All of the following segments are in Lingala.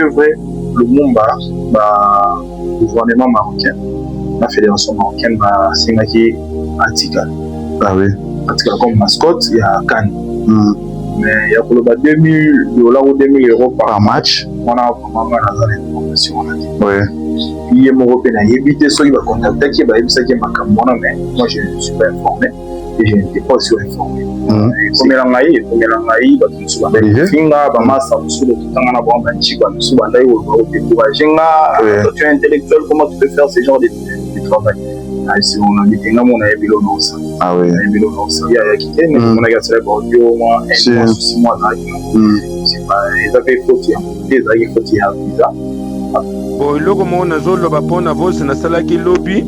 vrai, Lumumba, le gouvernement marocain, la fédération marocaine, c'est Antika. Ah oui. Antika comme mascotte, il y a Cannes. Mais il y a pour le bas 2000 $ ou 2000 € par match. On a vraiment la information. Oui. Il y a mon européen, il y a évité ceux qui vont contacter, qui va éviter qui m'a camonné, mais moi je ne suis pas informé et je n'étais pas sur-informé. Comme il y a un souvent des finga, bamasa, sur le temps on a bon banchi, quoi, souvent là où décourager là, tu es intellectuel, comment tu peux faire ce genre de travail? Si on a dit que on a évidemment non ça. Ah oui. Évidemment non ça. Il y a quitté, mais on a gardé le audio moi, 6 mois là. C'est pas, ils avaient faute, ils avaient faute il y a visa. Bon, loko mo na zolo ba pona voice na salaki lobby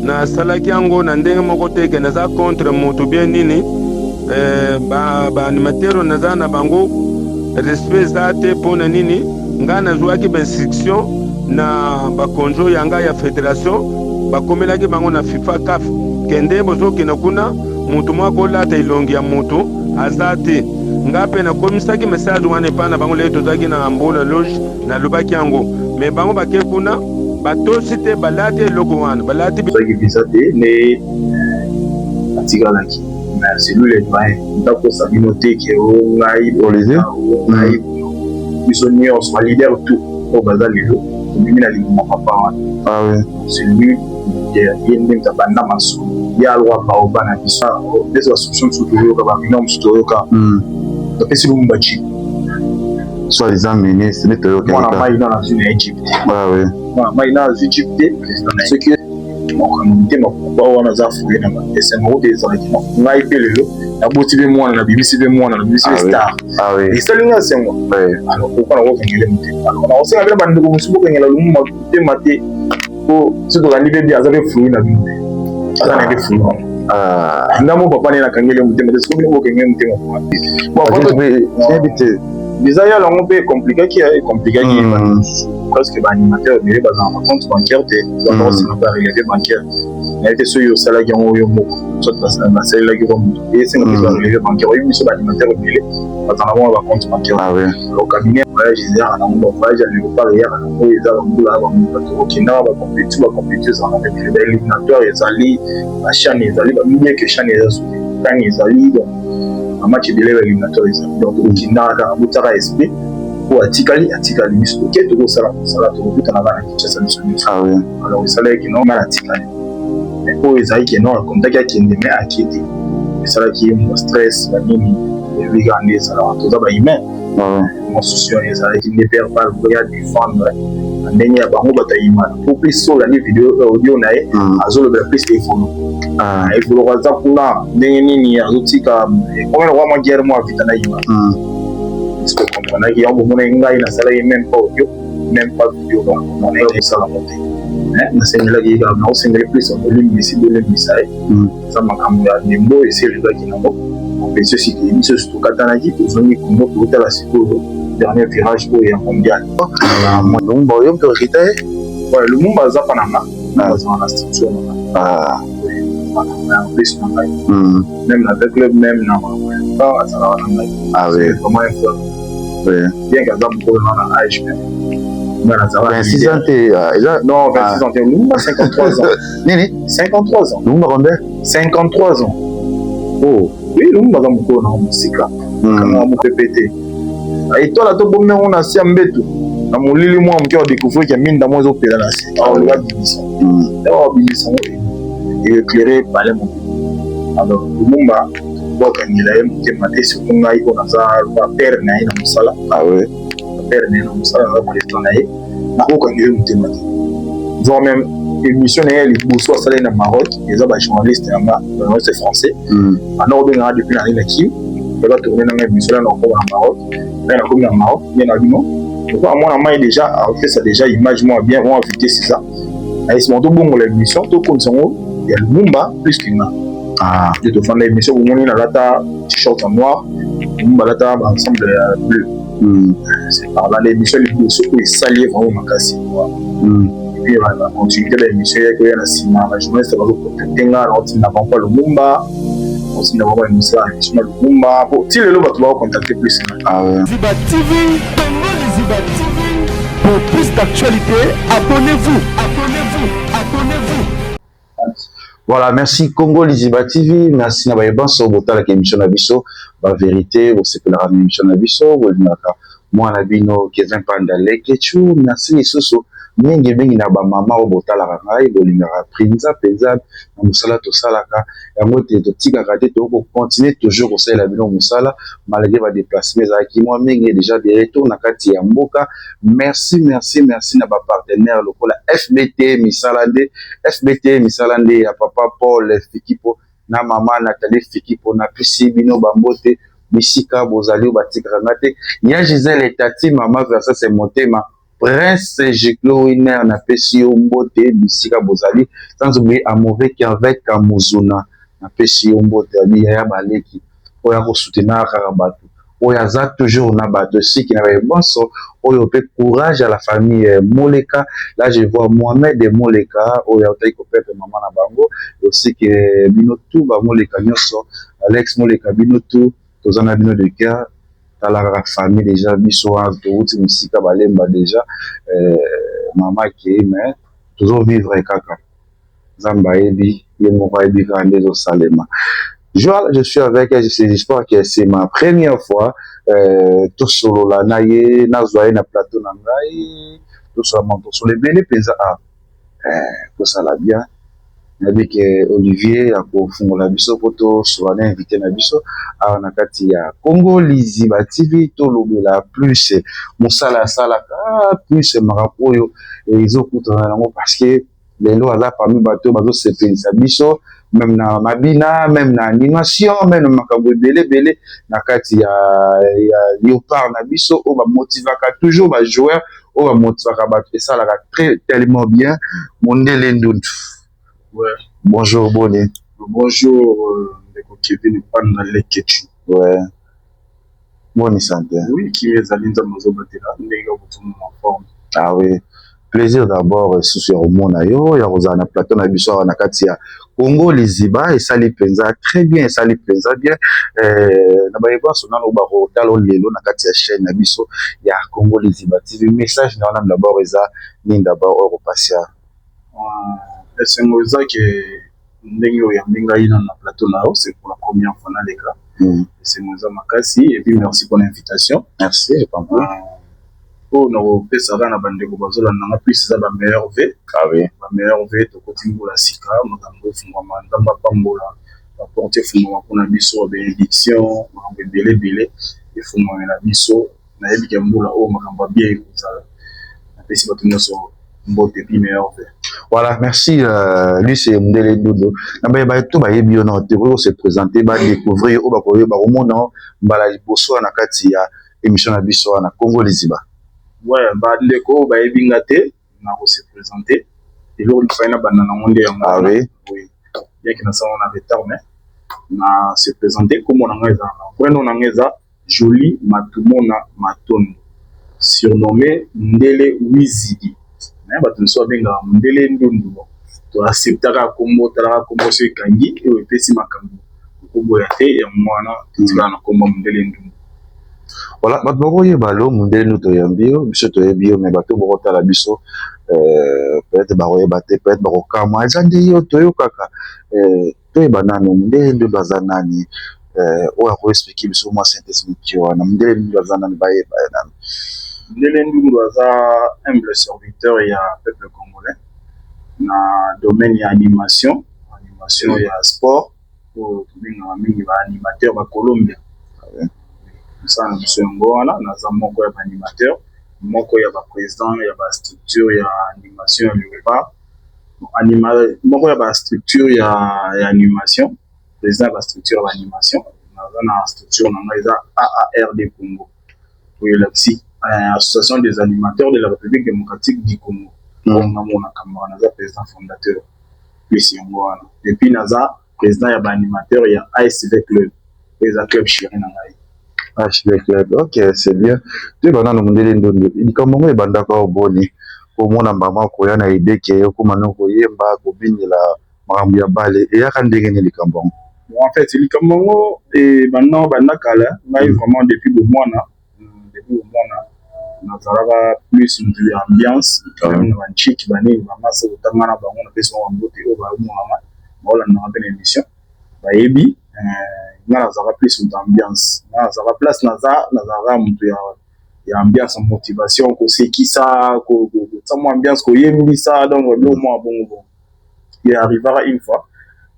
na salaki yango na ndenge moko teke na za contre moto bien nini ba animateur na za na bango respect za te pona nini nga na jouaki ba instruction na ba konjo yanga ya fédération ba komelaki bango na FIFA CAF kende bozo kina kuna moto mwako lata ilongi ya moto azate ngape na komisaki message wane pana bango leto zaki na mbola loge na lobaki yango mais bango bake kuna batosi te balate eloko wana balate bizaki visa te ne atikalaki mais cellule doyen ndako sabino te ke o ngai ngai biso nyonso ba leader tout o baza lelo komimi na linguma papa wana. Ah oui. C'est lui yende mtabanda maso ya alwa baoba na biso des assumptions tutoyoka ba minimum tutoyoka tapesi Lumumba chi soit les amener c'est les toyoka moi mai dans la zone Égypte. Ah oui. Moi mai dans Égypte ce qui mon communauté ma papa wana za foué na ba c'est mo des arguments ngai pelelo na botibe mwana na bibisi be mwana na bibisi star. Ah oui. Et ça linga c'est moi. Ouais. Alors pourquoi on va ngele muté alors on sait avec bande ko musubo ngela Lumumba te maté ko c'est dans l'idée de azabe foué na bimbe ala na be foué. Ndamo papa ne na kangele muté mais c'est ko ngele muté moi. Bon après habité déjà il y a long peu compliqué qui est compliqué qui parce que l'animateur est basé en compte bancaire donc c'est pas relevé bancaire mais que ceux qui salaire ont eu mot soit parce que la salaire qui vont et c'est pas relevé bancaire oui mais c'est l'animateur est parce qu'on a un compte bancaire. Ah oui le cabinet voyage ils ont un voyage à l'aéroport hier ils ont là au Kenya va compétir ça avec les éliminatoires ils allaient la chaîne ils allaient mieux que chaîne quand ils allaient un match de l'éliminatoire donc au Kenya dans Butara SP pour atikali biso ke to sala to buta na bana kitsa biso. Ah oui alors ça là qui non mal atikali mais pour ezai qui non contact qui ndeme akiti ça là qui est stress la nini et regarder ça là to za ba humain mon souci ezai qui ne perd pas le droit de défendre ndenya bango batayima pour plus sur la vidéo audio nae azolo ba plus téléphone il faut le WhatsApp kuna ndenge nini azotika comme le roi moi guerre moi vita na yima. Parce que on a qui a beaucoup de na sala même pas audio même pas vidéo donc on est ça la montée na c'est là qui a na single plus volume ici de l'emissai ça m'a comme ya nembo et c'est le gars qui n'a pas on peut ceci qui est surtout katanaki pour zoni comme pour la siko dernier virage pour y mondial donc bon yo peut rester ouais le monde baza panama dans la structure en plus même avec le même non ça va ah oui comment bien qu'à Zambou on a âge mais 26 ans non 26 ans nous 53 ans 53 ans nous combien 53 ans oh oui nous bazam ko na musika kama mu pépété et toi là to bomé on a siambetu na molili moi mke wa découvrir que mine d'amour zo pela na si on va division et éclairé par les mots alors Lumumba wakangila ye mutema te soki ngai ko naza père na ye na mosala. Ah oui père na ye na mosala naza kolekta na ye nakokangila ye mutema te voire même émission na ye liboso asali na Maroc eza bajournaliste yanga journaliste français ana obengaka depuis na na kim eba tourne nanga émission na nakoma na Maroc na nakomi na Maroc bien na bino donc mwana mai déjà a fait ça déjà image moi bien on invité c'est ça aïs mon to bongo la émission to konsango ya Lumumba plus que nga. Ah, je te fais l'émission où on est là, t-shirt en noir, on va là ensemble bleu. C'est par là l'émission les saliers vraiment cassé. Et puis on va continuer l'émission avec la cinéma, la journaliste va contacter là, on n'a pas le Lumumba, on n'a pas une émission le Lumumba. Pour si le lot va te contacter plus. Ah ouais. Ziba TV, Ziba TV. Pour plus d'actualité, abonnez-vous. Abonnez-vous. Voilà, merci Congo Liziba TV, merci na bayebanso botala ke émission na biso, ba vérité, au sepelara na émission na biso, bolinaka moi na bino Kevin Pandale Kechu, merci lisusu mingi mingi na ba mama o botala ngai bolingaka prinza penza na musala to salaka yango te to tika kate to ko continuer toujours osala bino musala malgré ba déplacements za ki moi mingi déjà de retour na kati ya mboka. Merci na ba partenaire lokola FBT Misalande ya papa Paul Fikipo na mama Nathalie Fikipo na pisi bino bambote bisika bozali batika ngate nya Gisèle Tati mama versa c'est motema Prince Jeklo Winner na pesi mbote bisika bozali sans oublier à mauvais qu'avec Kamuzuna na pesi mbote ya baleki oya ko soutenir Karabatu oya za toujours na bato si qui n'avait bon so oyo pe courage à la famille Moleka. Là je vois Mohamed et Moleka oya otai ko pepe maman na bango aussi que binotu ba Moleka nyoso Alex Moleka binotu tozana bino de cœur la famille déjà biso tout musika balemba déjà maman qui mais toujours vivre kaka zamba ebi ye moko ebi grande au Salema. Je suis avec elle, j'espère que c'est ma première fois tout solo la naye nazwaye na plateau na ngai tout solo monto sur les belles pesa pour ça la bien avec Olivier à kofungola biso poto sur un invité na biso na kati ya Congo Liziba TV to lobela plus musala salaka plus marapoyo ezokutana nango parce que lelo aza parmi bato bazo sepelisa biso même na mabina même na animation même na makambo belé na kati ya Léopard na biso o ba motivaka toujours ba joueur o ba motivaka bato et ça la très tellement bien Mondele Ndundu. Ouais. Bonjour Bonnet. Bonjour Kevin Pandale Kechu. Ouais. Bonne santé. Oui, qui est Zalinza Mozobatela, nega butumu en forme. Ah oui. Plaisir d'abord sur Romona yo ya Rosana Plateau na biso na kati ya Congo Liziba et sali penza très bien sali penza bien na ba yeba sona no ba ko talo lelo na kati ya chaîne na biso ya Congo Liziba TV message na wana d'abord eza ni d'abord au passer c'est moi que ndenge oya mbinga ina na plateau na c'est pour la première fois na l'écran c'est moi makasi et puis merci pour l'invitation. Merci je pense. Oh no pesa na bandeko bazola na plus ça ba meilleur V. Ah oui. Ba meilleur V to kotimbola sika makambo fungwa ndamba pambola ba porter fungwa pour na biso bénédiction makambo belé et fungwa na biso na yebi kambola o makambo bien kozala. Na pesi bato nyoso mbote bi meilleur V. Voilà, merci. Lui, c'est Mondele Dodo. Tout va bien, on se présenter, va découvrir, on va courir, on va remonter, on va aller bosser à Nakati, émission à Bisso, à Congo Liziba. Ouais, bah l'écho, bah ebingate, on va se présenter. Et là, on fait une banane monde. Ah oui. Oui. Bien que nous sommes en retard, mais on se présenter comme on a on a Joli Matumona Matondo, surnommé Ndele Wizidi. Bato nso benga Mondele Ndundu to acceptaka kombo talaka kombo so kangi e pesi makambo kombo ya te ya mwana tika na kombo Mondele Ndundu. Voilà bato boye balo Mondele Ndundu to yambio biso to yebio me bato boko tala biso peut-être baroye baté peut-être baroka ma zande yo to yo kaka to banano Mondele Ndundu bazanani o ya ko expliquer biso moi synthèse mukio na Mondele Ndundu bazanani baye baye Ndele Ndundu aza humble serviteur et peuple congolais na domaine ya animation ya sport pour binga mingi ba animateur ba Colombia. Ça na biso ngona na za moko ya animateur moko ya ba président ya ba structure ya animation ya Léopard moko ya ba structure ya animation président ba structure ya animation na structure na ngaiza AARD Congo pour l'axi Association des animateurs de la République démocratique du Congo. On a mon camarade, président fondateur. Et puis, Naza, président et animateur, il y a ASV Club. Les clubs chirés. ASV Club, ok, c'est bien. Tu vas dans le monde de l'Indonésie. Il comme on est bandaka au boni. Pour mon maman, quand il y a une idée qui est au commandant, il y a une la Marambia Balé. Et il y a un dégât de Cambon. En fait, il comme et maintenant, bandaka là, vraiment depuis le mois. nazalaka plus de ambiance na banchiki banini bamasa kotangana bango na pesa wa mbote oyo bamonanga baolandaka mpe na émission bayebi nga nazalaka plus d'ambiance nga nazalaka place nazalaka moto ya ambiance motivation kosekisa kotia mwa ambiance koyembisa donc bilo mwa bongo il arrivera une fois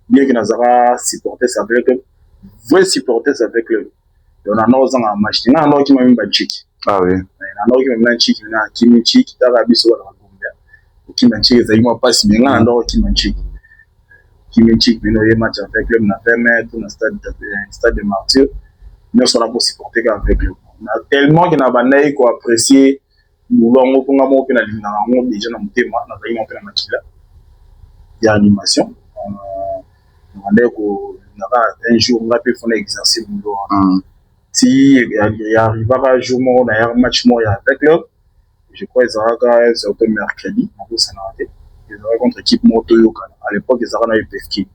bien que nazalaka supporter avec vrai supporter avec le on a nos en match na no ki mami banchiki oui na no ki mami banchiki na kimi chiki taka biso wala ngombe ki banchiki za ima passe mais nga ndo ki banchiki kimi chiki no ye match avec le na permettre na stade de Martyr mais on a pour supporter avec le na tellement que na bandai ko apprécier boulongo ponga mo pe na linga ngo déjà na mutema na za ima pe na makila ya animation on bandai ko na un jour on a pu faire exercice boulot si il arrivera un jour où on a un match avec l'heure, je crois qu'ils auront surtout mercredi, ils auront contre l'équipe Motoyoka. À l'époque, ils auront eu PFK.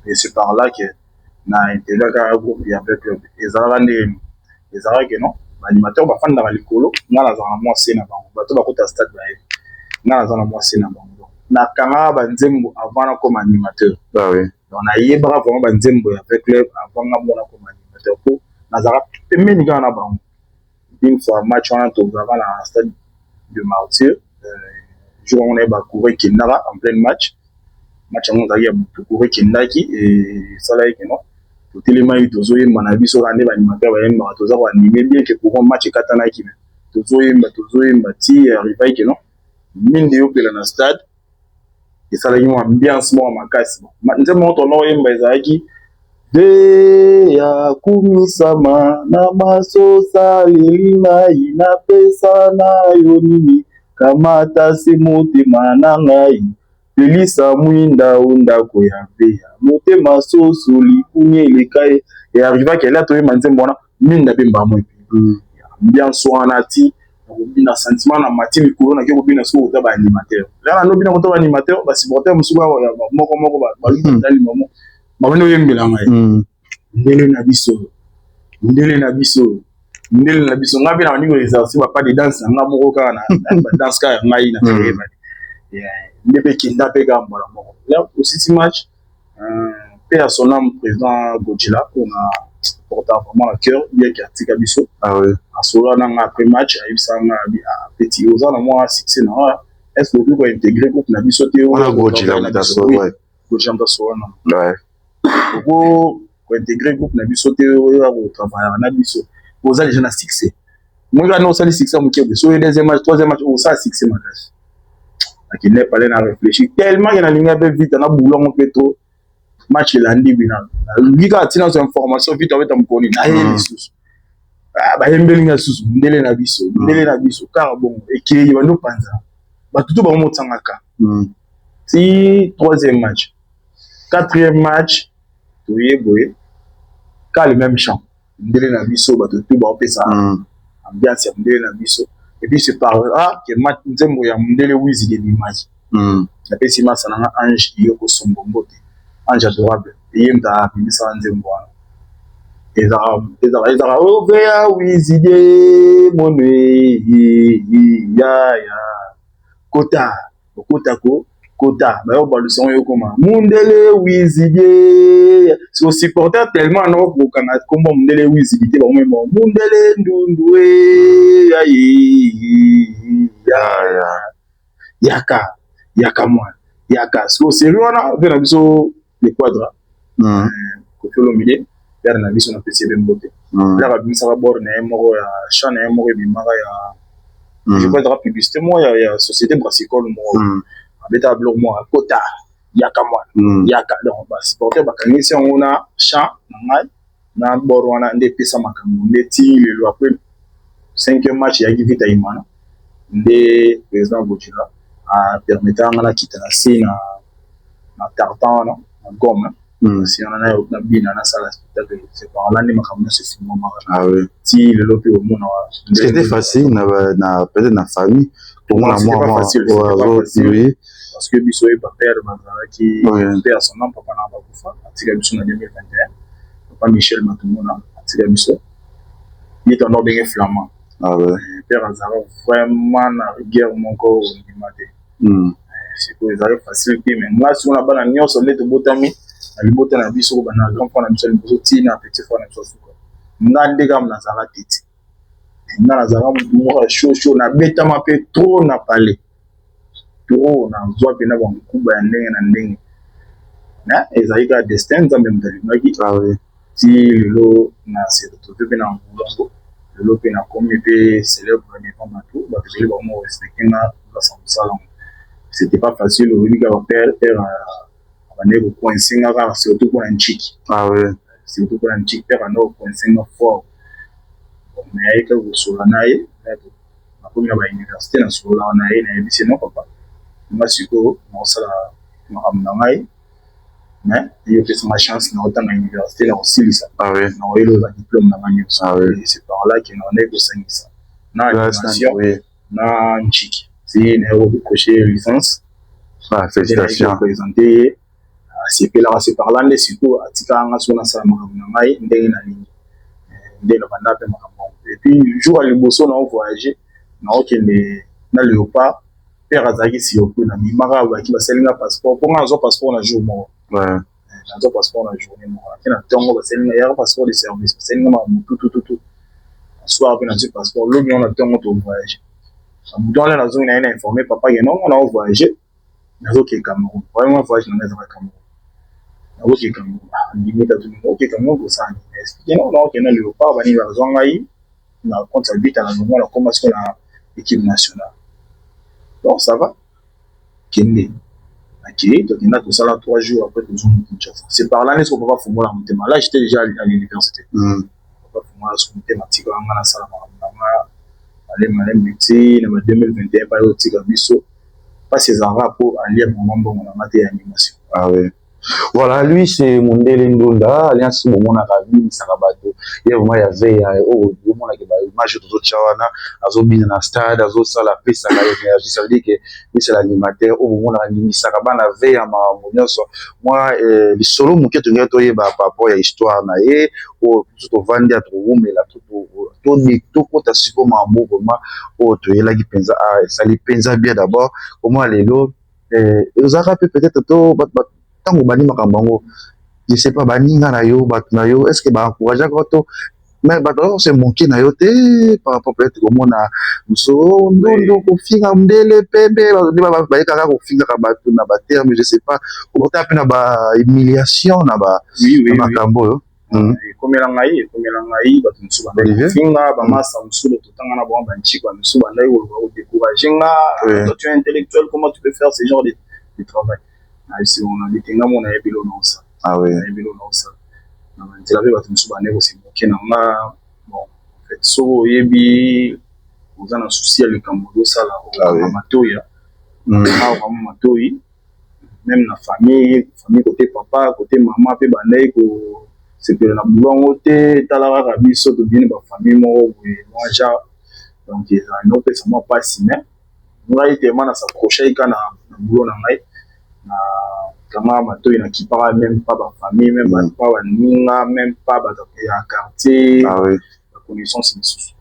Et c'est par là que na intégré un groupe avec l'heure. Ils auront que non, l'animateur va faire dans l'école, on a dans moi c'est na bango, bato ba kota stade ba ye. Na dans moi c'est na bango. Na kanga banzembo avant comme animateur. Ah oui. On a yebra vraiment banzembo avec l'heure avant na comme animateur pour nazara pemeni kana bango une fois match on a trouvé dans la stade de Martyr jour on est courir Kindara en plein match on a eu courir Kindaki et ça là que non tout élément il tozo yemba na biso rande ba animateur ba yemba toza ko animer bien que pour un match katana ki tozo yemba ti arrivé que non mine de yo pela na stade et ça là une ambiance mo makasi nzemo to no yemba ezaki de ya kumisama na masosa lilina inapesa na yonini kamata si motema na ngai pelisa mwinda ondako ya mpeya motema soso likuni elekaye et arriva qu'elle a trouvé manzembo wana minda pe mbamo epi ambiance wana ti na sentiment na mati mikolo na ke kobina soko kota ba animateur là na lobina kota ba animateur ba supporter musuku moko ba lutali mamo babone oyembela ngai ndele na biso ngabe na baningo exercice ba pas de danse nga moko kaka na danse ka ngai na teba ndebe kinda pe gamba la moko là aussi ce match paix à son âme président Godzilla on a porté vraiment à cœur bien qu'il a tika biso ah oui à cela na après match a ça na petit aux na moi succès na est-ce que vous pouvez intégrer groupe na biso te on a Godzilla na so ouais Godzilla na so ouais pour intégrer le groupe na biso te au travail na biso aux gens na succès moi ga no sali succès mo kebe so deuxième match troisième match au ça succès match qui n'est pas là na réfléchir tellement il y a linga be vite na boulon peto match landi bina lui ga tina so information vite avec am koni na yeli susu ba yembelinga susu ndele na biso car bon et qui va nous panza ba tutu ba mo tsangaka si troisième match quatrième match oui boy car le même chant ndele na biso ba tutu ba opesa ambiance ya ndele na biso et puis c'est par là que match nzembo ya ndele wizi de l'image na pesi masa na ange yoko sombombote ange adorable yenda bimisa nzembo wana ezara ovea wizi de monwe ya kota kota bayo baluson yo koma mundele wizide so supporter tellement no ko kana kombo mundele wizide ba mo mundele ndundwe yaka moi yaka so sérieux na vena biso le quadra ko felo mide vers na biso na PCB mbote la ba bimisa ba bor na mo ya chana mo bi mara ya je pas publicité mo ya société brassicole mo abeta blog mo kota yaka donc ba supporter ba kanisi on a champ ngai na bor wana nde pesa makambo ndeti le après 5e match ya givita imana nde président Godzilla a permettant na kitana na tartan na gomme si on en a na bina na salle spectacle c'est par là ni makambo se film ah oui si le lopi au monde c'était facile na peut-être na famille pour moi oui parce que biso et papa qui père son nom papa na bakufa atika biso na 2021 papa Michel Matumona atika biso il est en ordre flamand Ah ouais. Père azara vraiment na rigueur moko ndimate. C'est que ezali facile te mais moi si on a bana nyonso nete botami na libota na biso bana grand frère na biso liboso tina petit frère na biso suka. Nga ndeka mnazala titi. Nga nazala moko chaud na betama pe trop na palais. Trop na zwa pe na ba mkuba ya ndenge na ndenge. Na ezali ka destin nzambe mutalimaki. Ah oui. Ti lelo na se retrouver pe na ngolongo. Lelo pe na komi pe célèbre devant bato bato ezali bango respecter na basala mosala. C'était pas facile au début quand père a coincé surtout pour un chic. Ah ouais. Surtout pour un chic père a coincé fort. Mais avec le solanaï, la première université na solanaï na ebisi non papa. Moi siko moi ça la ramanaï. Mais il y a ma chance na autant à l'université là aussi ça. Ah ouais. Na eu le diplôme na manio. Ah ouais. C'est par là qu'il en est que ça. Na animation, oui. na chic. C'est une héros de cocher licence. Ah, félicitations. Présenté c'est que là c'est par là surtout atika nga sona sala makambo ngai ndenge na ligne ndenge banda pe makambo et puis jour à liboso na voyager na okende na Léopard père azaki si opo na mimaka ba ki baselinga passeport pour nga zo passeport na jour moko ouais na zo passeport na journée moko na tongo baselinga ya passeport de service baselinga ma tout soir pe na zo passeport lobi on a tongo to voyager dans la zone na informé papa que non on a voyager nazoke Cameroun vraiment voyage na nazoke Cameroun nazoke Cameroun limite tout nazoke Cameroun ko ça expliquer non non na Léopard bani ba zongai na compte habite na moment la commencé la équipe nationale donc ça va kende ok donc il a tout ça là 3 jours après tout zone Kinshasa c'est par là n'est-ce qu'on peut pas fumer la montée là j'étais déjà à l'université pas fumer la montée matika nga na sala ma aller malem métier na 2021 pas au tika biso pas ces arabes pour aller mon bon on a maté animation. Ah oui. Voilà, lui c'est Mondele Ndonda, alliance moment na Rabi Sarabato. Il y a vraiment il y avait au moment là que ba image de autres chawana, azo bien na stade, azo ça la paix ça la énergie, ça veut dire que c'est l'animateur au moment là ni Saraba na veille à ma monioso. Moi le solo mon keto ngeto yeba par rapport à histoire na ye au tout vandi à trouver mais là tout kota siko mambo vraiment au to yela ki penza ça li penza bien d'abord comment les lo ils ont peut-être to tant que bani makambango je sais pas bani nga na yo bat na yo est-ce que ba encourager ko mais bato c'est manqué na yo te par rapport peut-être comment na so ndo ko finga ndele pembe ba kaka ko finga ka bato na ba terme je sais pas ko ta pe na ba humiliation na ba makambo yo komela ngai bato musuba finga ba masa musuba totanga na bomba nchiko musuba ndai ko décourager nga toi tu es intellectuel comment tu peux faire ce genre de travail si on a dit nga mona ebilo na ça ah ouais ebilo na ça na nzela be bato musuba ndai ko simoke na nga bon en fait so yebi uzana souci ya likambo sala na matoya vraiment matoyi même na famille côté papa côté maman pe bandai ko c'est que na bulongo te talaka ka biso to bien ba famille mo bonja donc ils ont fait ça moi pas si mais ngai te mana s'approcher kana na bulo na ngai na kama matoyi na kipara même pas ba famille même pas ba ninga même pas ba ya quartier ah oui la connaissance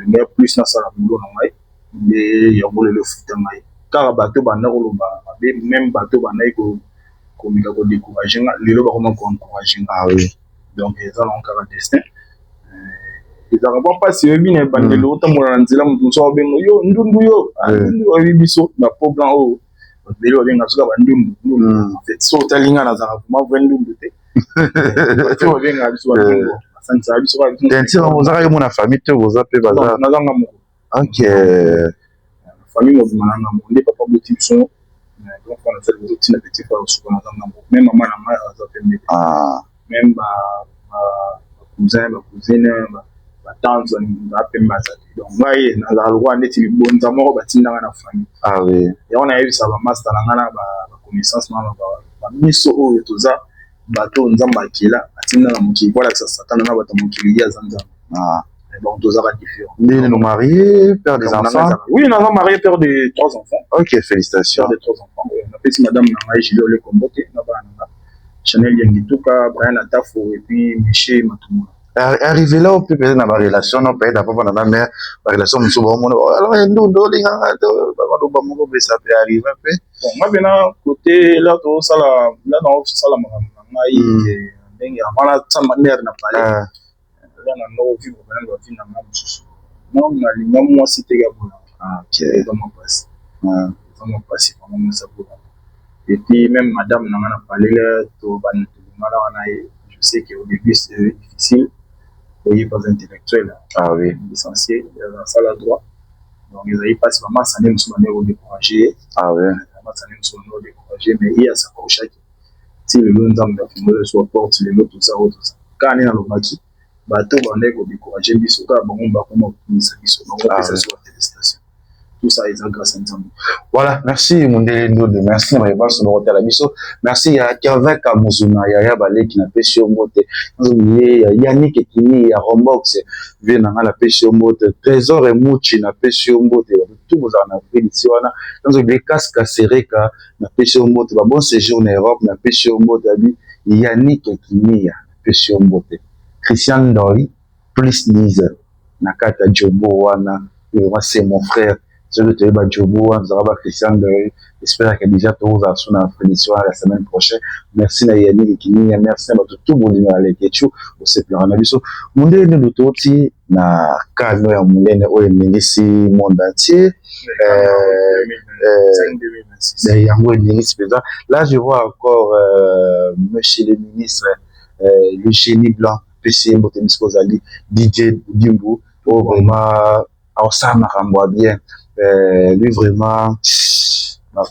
mais plus na sala bulo na ngai mais ya bolo le foot ngai car bato banda ko loba même bato banda ko mika ko décourager lelo ba comment ko encourager ah oui donc ils ont encore un destin ils n'ont pas si bien bandé l'autre mon nzela mutu so bengo yo ndundu yo ndundu biso na problem o belo benga so ba ndundu en fait so talinga na za vraiment ndundu te so benga biso ba ndundu sanza biso ba tentira mozaka yo mona famille te boza pe baza na zanga moko OK famille mo mananga mo ndi papa boti so donc on a fait le petit petit frère so na zanga moko même maman na mama za pembe même cousin cousine tante na pemba za donc ngai na la loi neti bonza moko batinda na famille ah oui ya on a eu ça ba master na ba connaissance na ba miso o toza bato nzamba kila atinda na mukili voilà ça satana na bato mukili ya zanza donc toza ba différent mais nous mariés père des enfants oui nous sommes mariés père de 3 enfants OK félicitations père de 3 enfants on a fait madame na ngai Julio le Kombote na ba Chanel Yangituka, Brian Atafo et puis Miché Matumura. arrivé là, on peut peut-être dans ma relation, on peut être à papa, dans ma mère, ma relation, nous sommes alors, nous, les gars, ça peut arriver un peu. Bon, moi, maintenant, côté, là, tout ça, là, non, ça, là, voilà, ça, ma mère n'a pas là, là, non, vivre, maintenant, la vie n'a pas non, moi, c'était Gabon. Ok. Vraiment passé. Vraiment passé, vraiment, ça pour. Et puis, même madame n'a pas parlé là, tout, je sais qu'au début, c'est difficile. Voyez, pas intellectuel. Ah oui. Licencié, dans ça, là, droit. Donc, ils n'avaient pas vraiment ça, même si on est découragé. Ah oui. Ça, même si on est découragé, mais il y a ça pour chaque. Si le long d'âme, soit porte, le lot, tout ça, quand on est dans le maquis, bateau, on est découragé, mais surtout, on va comment ça, ça soit félicitations. Tout ça est grâce à nous. Voilà, merci Mundele Ndode, merci Maïba Sonorote à la Bisso, merci à Kavin Kamuzuna, Yaya Balé qui n'a pas pêché au mote, Yannick Ekini, il y a Rombox, vient à la pêche au mote, Trésor et Mouchi n'a pêché au mote, tout vous en avez ici, dans les casques Sereka n'a pêché au mote, bon séjour en Europe n'a pêché au mote, Yannick Ekini n'a pêché au mote, Christian Nori, plus Niza, Nakata Jobo Wana, c'est mon frère. Je vais te dire, Jobo, Christian, j'espère que déjà tous à son prédiction la semaine prochaine. Merci à Yannick et Kimi, merci à tout le monde à l'équipe, au CPR. Mon dernier outil, na Kano ya Moulene, au ministre monde entier. Là, je vois encore, monsieur le ministre, le génie blanc, PC Botemis Kozali, DJ Dimbu, vraiment, ça m'a bien. Lui vraiment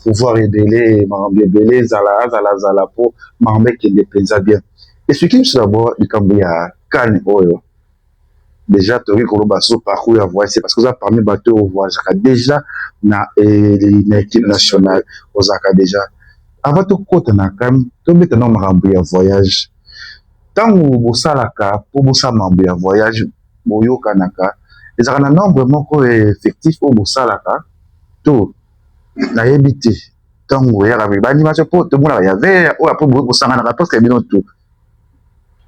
pouvoir révéler zala pour m'embêter qui dépend bien. Expliquez-moi d'abord il cambi à Kane Oyo. Déjà Tori Kolobaso parcours à voyager parce que ça parmi bateau au voyage déjà na l'équipe nationale aux aka déjà avant tout côté na kam to mettre non m'embêter à voyage tant ou salaka pour bossa m'embêter à voyage boyo kanaka. Les a un nombre moko effectif au Bosalaka, tout n'a habité. Tant où il y avait l'animation pour tout le monde, il y avait ou après Bosalaka parce qu'il y a tout.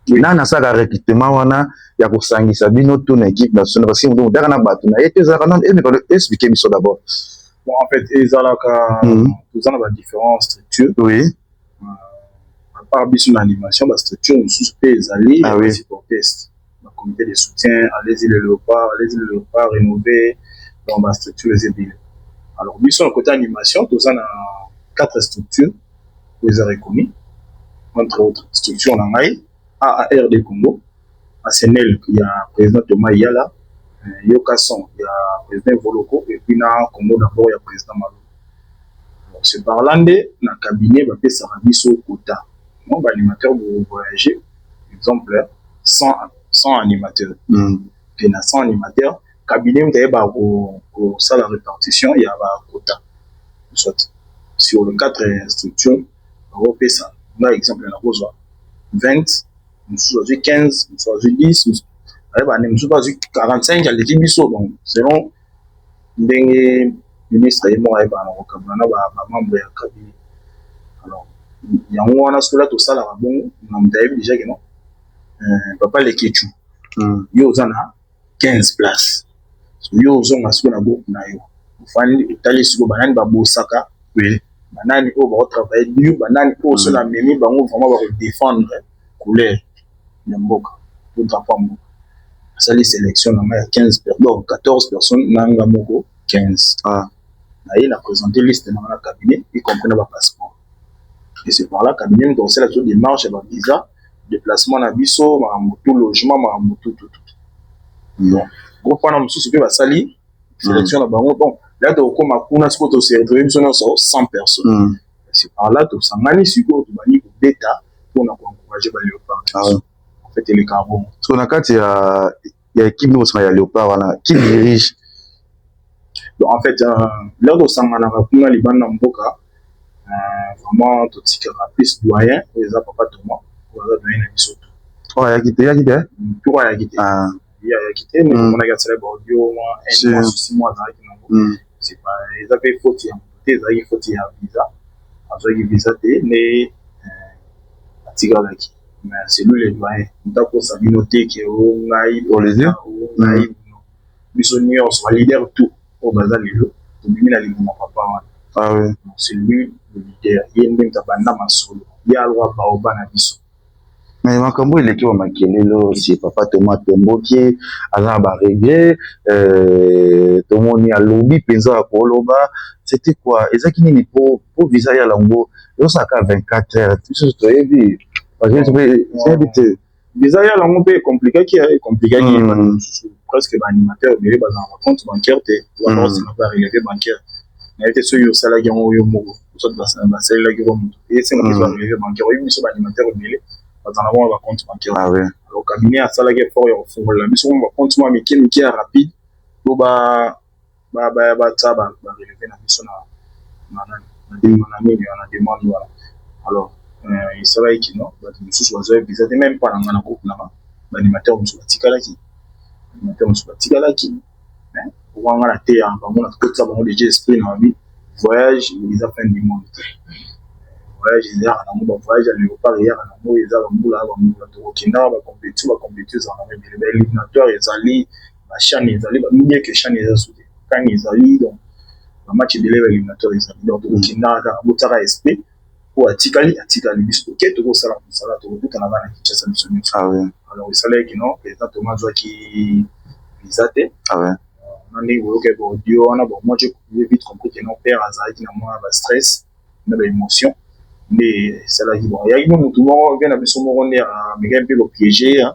Là, na sala recrutement wana ya kosangisa bino tout na équipe nationale parce que nous dara batu na été za non expliquer miso d'abord. Bon en fait ezalaka tous en a différentes structures. Oui. À part biso l'animation la structure nous suspect ezali supporter comité de soutien, allez-y le léopard rénové dans ma structure les aider. Alors, nous sommes côté animation, nous avons 4 structures, vous les avez reconnues, entre autres structures en Aïe, AAR de Congo, à Sénel, il y a le président Thomas Yala, Yokason, il y a le président Voloko, et puis dans Congo d'abord, il y a le président Malo. C'est par l'ande, dans le cabinet, il y a Sarabiso Kota. Mon animateur, vous voyagez, exemple, 100 animateurs. Puis, 100 animateurs, cabinet, au salle de répartition, il y a un quota. Soit sur les 4 structures, on fait ça. Par exemple, on a 20, nous sommes 15, nous sommes 10, nous sommes 45, il y a des émissions. Donc, selon les ministres et moi, membre de cabinet. Alors, il y a un là tout ça, là, bon, on a déjà que non. Papa les Kéchou. Yo zana 15 places. Yo zonga siko na go na yo. Fani tali siko banani ba bosaka. Oui. Banani o ba travailler dur, banani o so la memi bango vraiment ba défendre couleur de mboka. Tout drapeau mboka. Ça les sélections na 15 personnes, 14 personnes nanga moko 15. Na il a présenté liste dans la cabinet, y compris le passeport. Et c'est par là cabinet donc c'est la toute démarche ba visa. Déplacement na biso tout logement tout bon gros point na sous va sali sélection na bango bon là donc comme kuna ce que se retrouver biso 100 personnes c'est par là tout ça mani siko to bani d'état pour encourager ba léopard en fait les carbone so na kati ya équipe nous ya léopard wana qui dirige donc en fait là do sangana kuna libana mboka vraiment tout ce qui plus doyen les papa Thomas. Oh, il y a quitté. Tout il y a quitté, mais on a gardé audio, un mois, 6 mois, c'est pas, ils avaient faute, ils avaient visa, avec visa, mais, à Tigalaki. mais c'est lui le doyen ndako sabino teke o ngai Pour les yeux. ngai biso nyonso leader tout au bazar lelo tobimi na lingo papa wana. Ah oui. C'est lui le leader ye nde tabanda masolo ya alwa baoba na biso. Mais makambo eleki wa makelelo si papa Thomas Tomboki aza ba regret tomoni alobi penza ko loba c'était quoi ezaki nini pour visa ya lango yo saka 24 heures tout to ebi parce que c'est vite visa ya lango pe compliqué qui presque ba animateur mais ba dans compte bancaire te ou alors c'est pas relevé bancaire mais était sur yo sala qui on yo moko so ba sala la qui on et c'est on va relevé bancaire oui so ba animateur mais dans un compte bancaire. Ah oui. Alors, cabinet à ça, la fort, on fait la mission, on va continuer à métier rapide. Pour relever la mission. On a demande, voilà. Alors, il serait qui non, nous sommes visés, même pas dans un groupe là. L'animateur, nous sommes tikalaki. L'animateur, nous sommes tikalaki. Pour voir la terre, on a tout ça, on a déjà esprit dans la vie. Voyage, les affaires du monde. Voyage hier à l'amour voyage à l'aéroport hier à l'amour ils avaient moula to kina ba compétition za na mbele éliminatoire ezali ba chan ezali ba mieux que chan ezali quand ezali donc ba match de level éliminatoire ezali donc to kina da botara SP pour atikali biso ke to sala to buta na bana kitsa biso. Ah oui. Alors il fallait que non président Thomas qui visate. Ah ouais. On est au Québec audio on a bon moi j'ai vite compris que non père azali na moi ba stress na ba émotion. Mais c'est là qui bon. Il y a eu tout le monde vient à biso mo ne a mega un peu le piéger hein.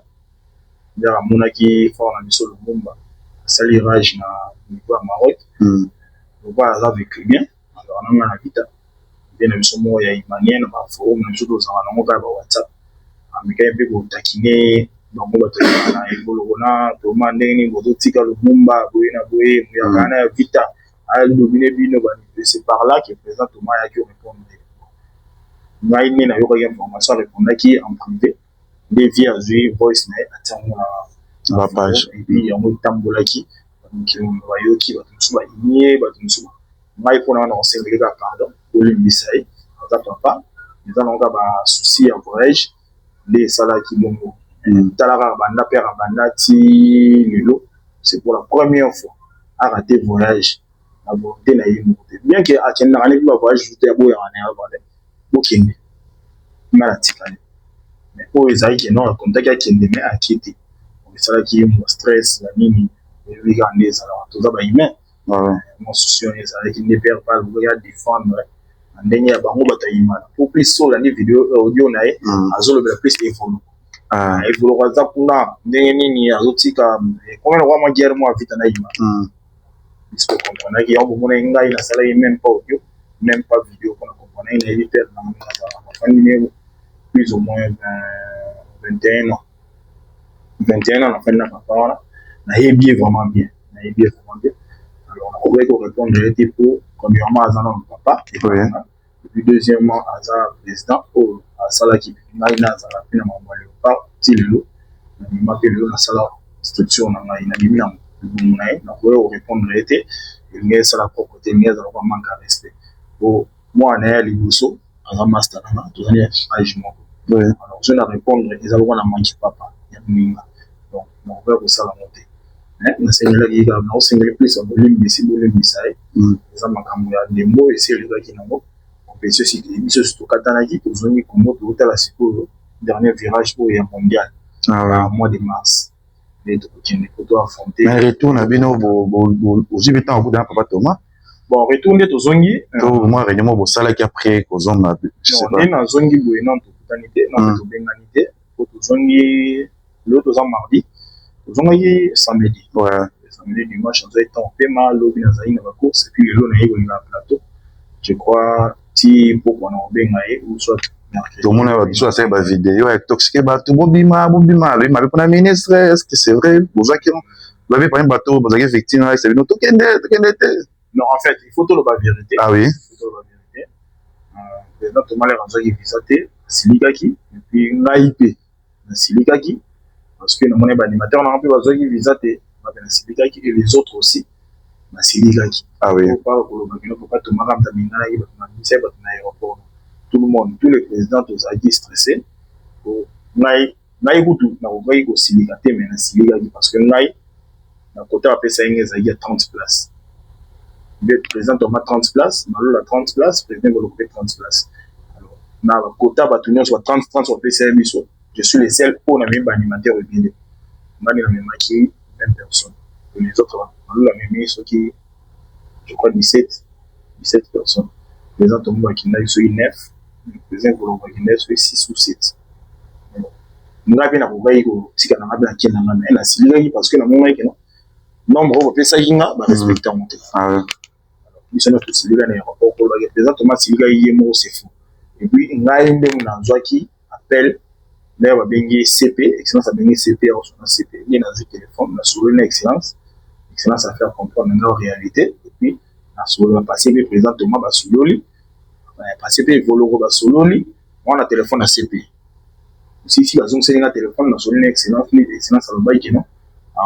Dans la monaki fort na biso le bomba. Salirage na niveau Maroc. On va avec bien. Alors on a la vita. Bien à biso mo ya imanien na ba forum na biso to za na mo ba WhatsApp. A mega un peu ko takine donc on va te na evolona to mandeni bo to tika le bomba boyena boye ya kana vita. A dominer bino ba c'est par là que président Thomas ya qui répondre. Ngai na yo ka information répondaki en privé des via voice mail atanga la page et puis on tambolaki donc on va yo ki ba tsu ba inie ba tsu ngai pona na on s'est ka pardon pour le misai ça papa ils ont ba souci en voyage les salaki bongo talara banda père banda ti lelo c'est pour la première fois à rater voyage à volonté na yimo bien que a tena na ba voyage juste à boya na ba bokende malatikali mais pour les aïe non contact ya kende mais akité on sala ki mo stress la nini et regarder ça tout ça ba humain mon souci on est avec ne perd pas le regard défendre ndenge ya bango batayima pour plus sur la vidéo audio na e azolo bela plus évoluer évoluer za kuna ndenge nini azotika comment on va guerre moi vite na yima parce que comprendre qu'il y a beaucoup de ngai na sala même pas audio même pas vidéo qu'on comprendre il est hyper dans plus ou moins 21 ans on a fait la papa na bien vraiment bien alors on va répondre pour premièrement à mon papa et puis deuxièmement à sa président au à sala qui ngai na sala pina mambale pas tilelo na mapelo na sala structure na ngai na bimina na pour répondre était il y a ça la propreté il y a ça pas manque de respect pour moi on est liboso à master na tout ça âge moi alors je na répondre ils allont na manque papa ya ninga donc on va pour ça la monter na c'est là qui va na c'est plus en volume bisai ça makambo ya dembo et c'est le gars qui nango on peut se citer biso to katanaki to zoni comme to la siko dernier virage pour le mondial mois de mars. Mais retour na bino aussi bitan au bout d'un papa Thomas bon retourner to zongi to moi réunion bo sala qui après ko zonga je sais pas na zongi boye non to kutanité non to benganité to zongi l'autre jour mardi to zongi samedi samedi dimanche on était en paiement lobby na zaina ba course et puis le na yego na plateau je crois ti pour qu'on en bengaye ou soit tout le monde a besoin de faire des vidéos avec toxique bateau bobima lui m'a pas ministre est-ce que c'est vrai pour ça qui vous avez pas un bateau vous avez victime avec c'est tout non en fait il faut tout la vérité ah oui il faut tout la vérité président Thomas les ranzo qui visité Silikaki et puis Ngaïpe na Silikaki parce que mon animateur on a un peu ranzo qui visité na Silikaki et les autres aussi na Silikaki ah oui faut pas Thomas ramta bingana na aéroport tout le monde, tous les présidents, tous ont été stressés. ngai kutu na kokai kosilika te mais nasilikaki parce que ngai na kota bapesa ye ezalaki ya 30 places le président Thomas 30 places Malola 30 places président Golokwe 30 places alors na bakota bato nyonso ba 30 bapesa ye biso je suis le seul oyo na memi baanimateur ebele ngani namemaki 20 personnes et les autres Malola amemi soki je crois 17 personnes président Thomas bakindaki soki 9 président Golokwe bakindaki soki 6 ou 7 ngai mpe nakokai kotika na ngai mpe nakenda ngai me nasilikaki parce que namonaki no nombre oyo bapesaki nga barespecte yango te biso nyonso tosilika na aéroport kolobaki président Thomas asilikaki ye moko c'est fou et puis ngai ndenge nazwaki appel ndayo babengi CP excellence abengi CP aosona CP nde nazwi téléphone nasololi na excellence a faire comprendre na réalité et puis nasololi bapase mpe président Thomas basololi bapase mpe evoloko basololi wana téléphone na CP si bazongiseli nga téléphone nasololi na excellence alobaki keno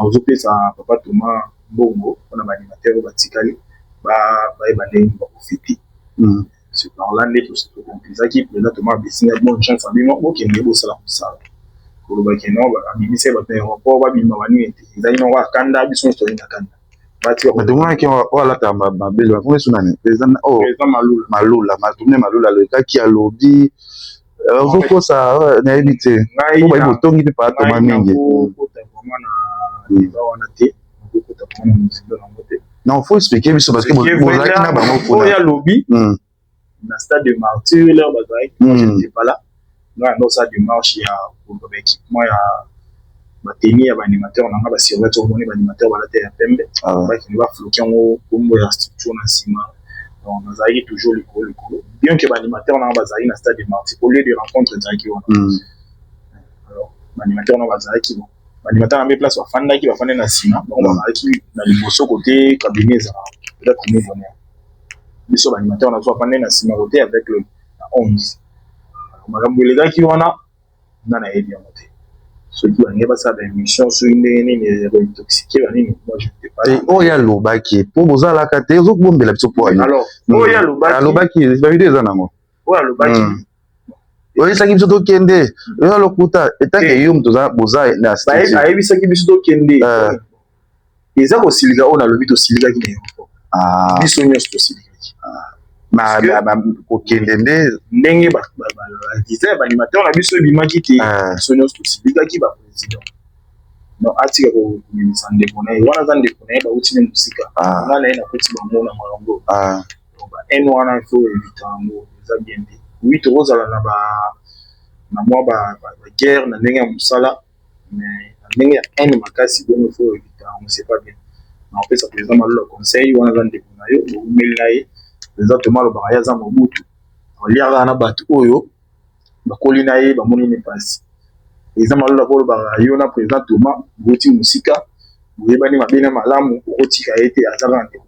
ozopesa papa Thomas mbongo mpona baanimateur oyo batikali bayeba ndenge bakofiti par là nde tokomplisaki président Thomas abesinga bonne chance abino bokende bosala mosala kolobaki no babimisa bato na aéroport babima banini te ezali nongo akanda biso nyonso tolinga kanda batomonaki oalata mabele bakomesi nani président Malula Malula alekaki alobi ozokosa nayebi te po bayi botongi mpe paa Thomas mingi non faut expliquer biso parce que bozalaki na bango kuna oya lobi na stade de martyr leur bazalaki je n'étais pas là nga ndo sa démarche ya équipement ya bateni ya baanimateur nanga basurveille omoni baanimateur balata ya pembe bakini bafloki yango kombo ya structure na nsima donc nazalaki toujours likolo bien que baanimateur nanga bazalaki na stade de martyr au lieu de rencontre ezalaki wana alors baanimateur nanga bazalaki bon baanimateur na mbe place bafandaki bafande na nsima bango bazalaki na liboso kote cabinet ezala peut-être nouveau biso baanimateur nazwa bafande na nsima kote avec le 11 makambo elekaki wana nga nayebi yango te soki balingi basala baémission soki ndenge nini kointoxike banini moi je n'étais pas oyo alobaki mpo bozalaka te ozokobombela biso po alors oyo alobaki bavide eza nango oyo alobaki oyebisaki biso tokende oyo alokuta etake yo moto boza na ayebisaki biso tokende eza kosilika oyo nalobi tosilikaki na aéroport biso nyonso tosilikaki kokende nde ndenge badisait baanimateur na biso ebimaki te biso nyonso tosilikaki baprésident non atika komimisa ndeko na ye wana aza ndeko na ye bauti ne mosika nga na ye nakoti bango na makambo baene wana ifo evita yango eza bien te wi tokozala na mwa baguerre na ndenge ya mosala mais na ndenge ya haine makasi bongo ifo evita yango c'est pas bien na opesa président Malola conseil wana aza ndeko na yo boumeli na ye président Thomas alobaka ye aza mobutu oliaka na bato oyo bakoli na ye bamoni ne pasi président Malola kolobaka yo na président Thomas boti mosika boyebani mabe na malamu okotika ye te azaka na ndeko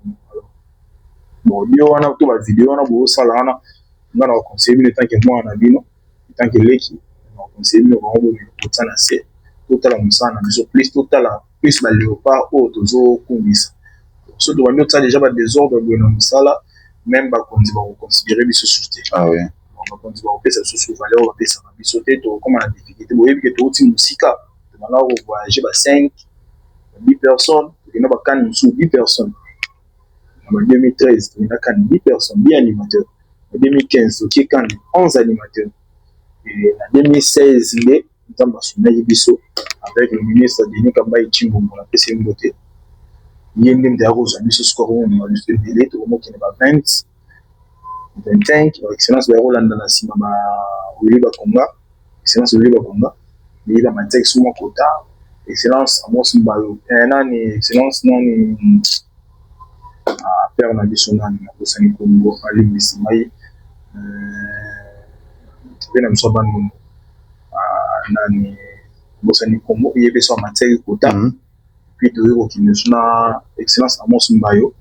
bon bio wana to bavideo wana bosala wana nga na baconseille bino etanke mwana na bino etanke leki na baconseille bino bango bomela kota na se totala mosala na biso plus totala plus baléopard oyo tozokumbisa so tobandi otala déjà badésordre boye na mosala même bakonzi bakoconsidere biso susu te bakonzi bakopesa biso susu valeur oyo bapesaka biso te tokoma na difficulté boyebi ke touti mosika tomanga kovoyage ba 5 10 personnes tokenda bakani mosusu 10 personnes en 2013 tokenda kani 10 personnes 10 animateurs en 2015 tokie kani 11 animateurs et en 2016 nde nzambe asundaki biso avec le ministre Denis Kambai Chimbombo napesi ye mbote ye nde nde akozwa biso sikoyo komona biso ebele tokomokende ba 20 25 excellence bakolanda na nsima baoyeli bakonga excellence oyoeli bakonga eyeba matex mwa kota excellence amos mbayo nani excellence nani père na biso nani nakosani kongo alimbisi mai mpe na biso abandongo nani bosani kongo eyebe so matex kota puis toyei kokende so na excellence amos mbayo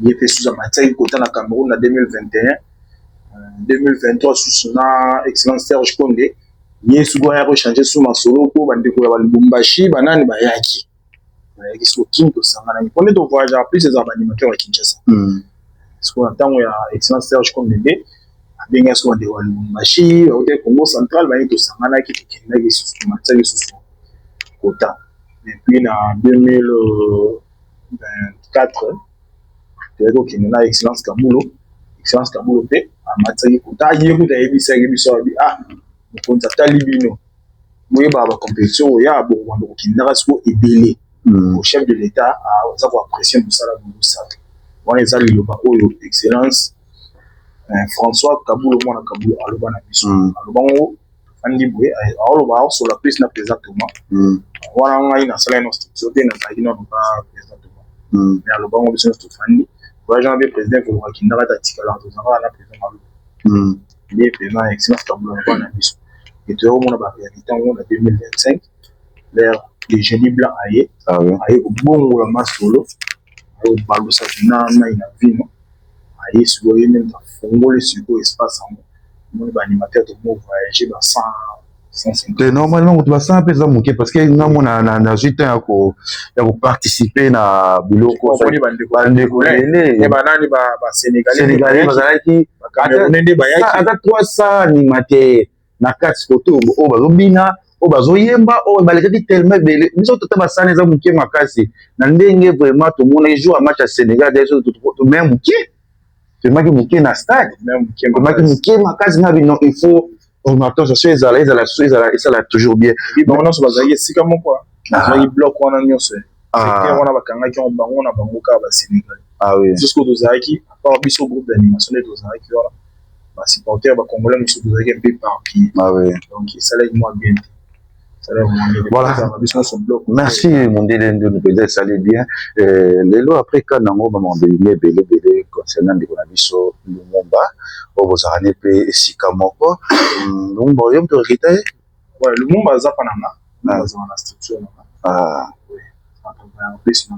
ye mpe susu matex kota na Cameroun na 2021 2023 susu na excellence Serge Konde ye suku aya kochange su masolo po bandeko ya balubumbashi banani bayaki so kinto sangana mpo nde tovoyage en plus eza baanimateur ya Kinshasa sikoyo na ntango ya excellence Serge Konde nde bien sûr de Lubumbashi au Congo central ba to sangana ki kenda ki susu matali susu kota depuis en 2024 teko kinena excellence Kabulo pe amatali kota yeku da ebisa biso abi mukonza tali bino moye ba compétition ya bo wando kinera so ebele au chef de l'état a savoir apprécier musala busa wana ezali loba oyo excellence François Kabulo mwana Kabulo aloba na biso aloba ngo andi boye aloba sur la piste na présentement wana ngai na sala no structure te na zaki no ba présentement mais aloba ngo biso to fandi wa janvier président ko wa kinda ta tikala to zanga na président aloba les président excellence Kabulo mwana biso et to mona ba réalité en 2025 l'air des génies blancs aye au bongo la masolo au balo sa na ina vino aye sur même fongole sur espace en mon animateur de mo voyager ba 150 normalement tu vas ça pesa muke parce que na mona na jita ya ko participer na biloko ba ndekole e ba nani ba sénégalais bazalaki ata 300 animateur na 4 photo o bazobina o bazoyemba o balekaki tellement bele biso tota basana eza muke makasi na ndenge vraiment to mona jour à match à Sénégal déjà to même muke tellement que muke na stade même muke makasi na bino il faut ordinateur social ezala toujours bien donc on se bazaki sika moko bazaki bloc wana nyonso secteur wana bakangaki on bango na bango ka ba Sénégal oui jusqu'au dozaki par biso groupe d'animation de dozaki wana ba supporter ba congolais musu dozaki un peu parpillé oui donc ça là moi bien. Voilà. Merci mon délai de nous aider, ça allait bien. Les lois après quand on va belé concernant les conabiso Lumumba, on va s'arrêter pe sikamoko. Lumumba yom to rekita. Ouais, Lumumba za pananga. Na za na structure na. Oui. Ça travaille en plus na.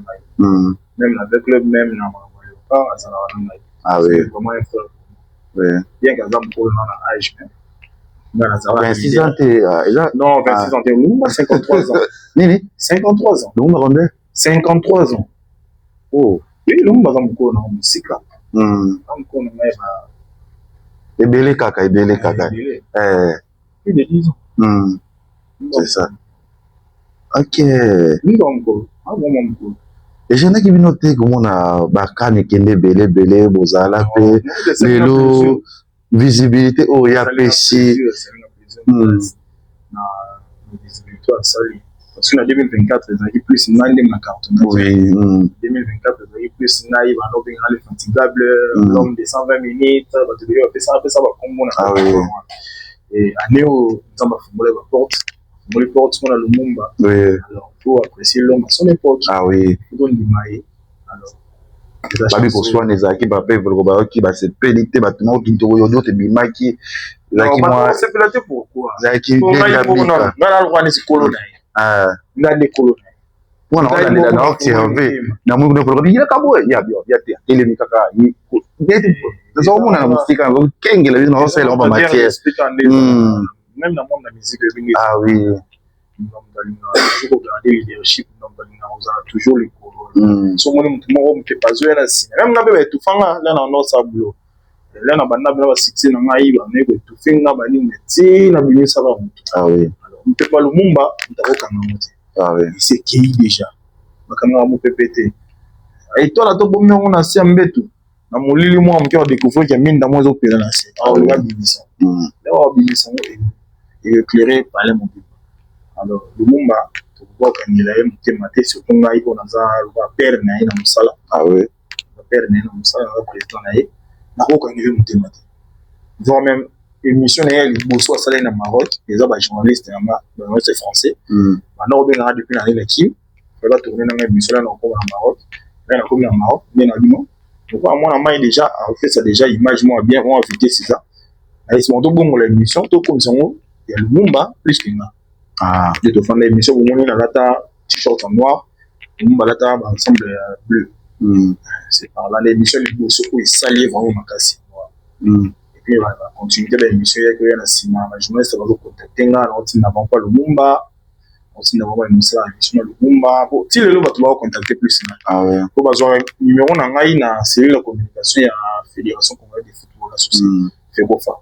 Même avec club même na pas ça na. Oui. Vraiment il faut. Oui. Bien que ça me pour na âge même. 26 ans, non, 26 ans, Lumumba 53 ans. Nini 53 ans. Lumumba combien 53 ans. Oh. Oui, Lumumba za mukolo na musika. Mukolo na ba. Ebele kaka. Plus de 10 ans. C'est ça. Ok. Lumumba mukolo. Mukolo. Et je n'ai qui noté comment on a bakane kende belé bozala pe lelo visibilité au yapesi na visibilité à sali parce que en 2024 ils ont plus nande na carton oui 2024 ils ont plus naïve en open les fatigable l'homme de 120 minutes ba te dire ça ba kombo na et année où nzamba fumole ba porte on a Lumumba alors faut apprécier l'homme à son époque oui faut donner du maïs alors babi koswana ezalaki bape voloko bayoki basepeli batuma okintoko yodo te bimaki ezalaki mwa sepelate pourquoi ezalaki bengabika ngana alukani sikolo na ye ngande kolo na ye wana olandela na observe na mwi kuna voloko biyilaka boye ya te atelemi kaka nazomona na mosika okengela biso naosalela ba matière même dans le monde de la musique oui leadership toujours les colons so moni mutu moko mutu bazwe na sina même na beba etufanga là na nosa blo là na banda bla ba succès na ngai ba neko etufinga ba ni meti na bilisa ba mutu oui alors mutu pa Lumumba mutako kanga mutu oui c'est qui déjà bakanga mu PPT et toi là to bommi on a si mbetu na molili mo amke o découvrir que mine dans moi zo pela na c'est on va bilisa là on bilisa et éclairer par les mots alors Lumumba tukokangela ye mutema te surtout ngai mpona aza ba père na ye na mosala oui ba père na ye na mosala aza président na ye nakokangela ye mutema te voire même émission na ye liboso asalaki na Maroc eza bajournaliste na bajournaliste français bana obengaka depuis na eleki eba tourne nanga émission la na okoma na Maroc là nakomi na Maroc nde na bino donc mwana mai déjà afait ça déjà image moi bien on invité c'est ça na esi tobongola émission tokomisa ngo ya Lumumba plus que nga de te faire l'émission au moins la t-shirt en noir Lumumba lata ensemble bleu c'est par là l'émission les beaux où il s'allie vraiment ma casse et puis la continuité de l'émission il y a que la cinéma la journaliste va contacter là on n'a pas Lumumba on n'a pas une seule émission Lumumba bon si le va te contacter plus pour besoin numéro na ngai na cellule de communication ya fédération congolaise de football associée fait bofa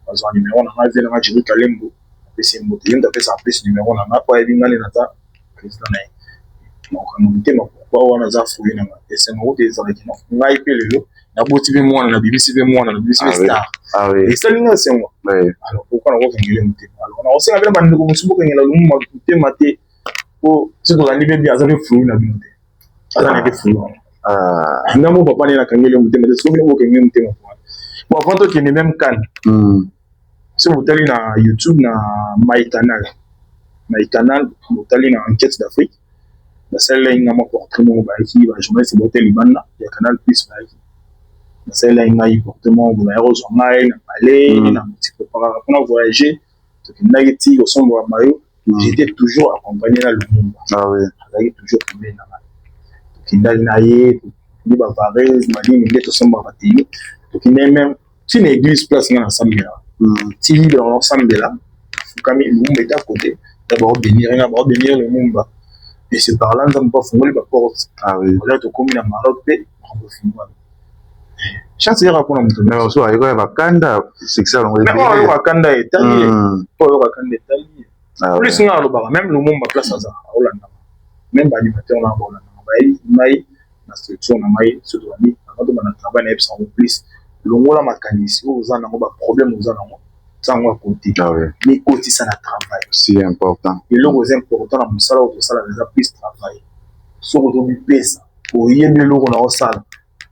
parce que numéro na vie na Jiri Kalembo c'est mot yenda pesa plus numéro na pas ebingane na ta président na donc on tema pourquoi on a za fouiller na c'est mo des avec non ngai pelelo na boti be mwana na BBC be mwana na BBC star et ça linga c'est moi alors pourquoi on va ngile mute alors on a aussi avec bande ko musubo ko ngela lumma tema te ko tito la libe bien ça be fouiller na binote ça na ke fouiller ngamo papa ni na kangele mute mais ce que vous ko ngile mute bon avant tout qu'il est même can si vous allez na YouTube na my canal vous allez na enquête d'Afrique la celle là ngamo portement ba qui ba journaliste botel libana ya canal plus ba qui la celle là ngai portement vous aéro zongai na palais na petit préparation pour voyager donc nagiti au son wa mayo j'étais toujours accompagné dans le monde avec toujours tombé na kindali na ye ni ba varese mali ni leto somba batini donc il même si une église place dans ensemble là si dans l'ensemble là quand même le monde est à côté d'abord bénir le monde et c'est par là nous avons pas fondé la porte voilà tout comme dans Maroc et on va finir chance ya rapona mtu mais aussi ayiko ya bakanda c'est ça on mais on va kanda etali on va kanda etali plus ngalo ba même le monde place ça Hollande même ba animateur na Hollande ba mai na structure na mai se doit ni avant de na travail na epsa en plus longola makanisi aux ana ba problème aux ana sans moi côté mais côté ça na travail c'est important et le gros important na musala au sala les plus travail so ko bi pesa o yembe lo ko na osala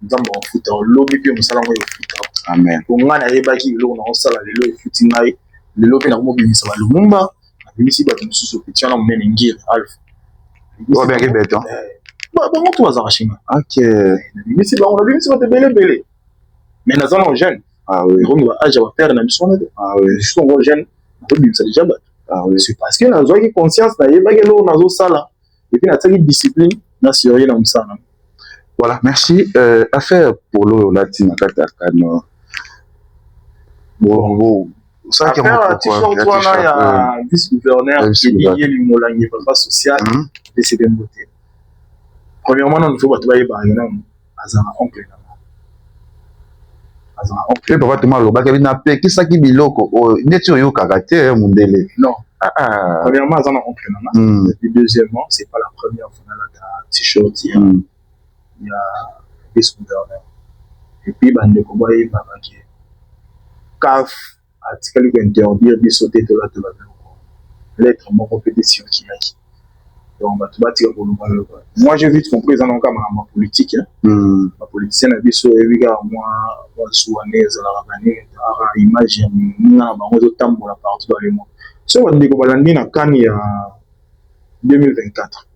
nzambo ofuta lobi pe musala ngo yofuta amen ko ngana yebaki lo na osala lelo efuti ngai lelo pe na ko mobimisa ba lumumba na bimisi ba mususu pe tiana munene ngire alf o bien que beton ba moto bazarashima OK bimisi ba on bimisi ba te belé mais na zana jeune on va âge va faire na mission je suis un jeune on bimisa déjà ba c'est parce que na zoaki conscience na yebaki lo na zo sala et puis na tsaki discipline na sérieux na musala. Voilà, merci. Affaire pour le latin Katakano. Bon, ça qui est t-shirt il y a vice-gouverneur qui est l'imolangi papa social de ces beauté. Premièrement, on faut pas travailler par exemple azana oncle. Azana oncle. Papa tuma lo baka bina pe ki saki biloko o netu yo caractère mundele. Non. Premièrement, azana oncle nana. Et deuxièmement, c'est pas la première fois dans la t-shirt il y a vice-gouverneur. Et puis, bande ko boye babaki. CAF article qui interdire de sauter de la lettre mon compétition qui a. Donc bah tu vas tirer pour le mal. Moi j'ai vite compris dans mon cas ma politique ma politicienne a biso et gars moi souanez la rabani ara image na ba ngozo tambola partout dans le monde. So on dit ko balandi na kan ya 2024.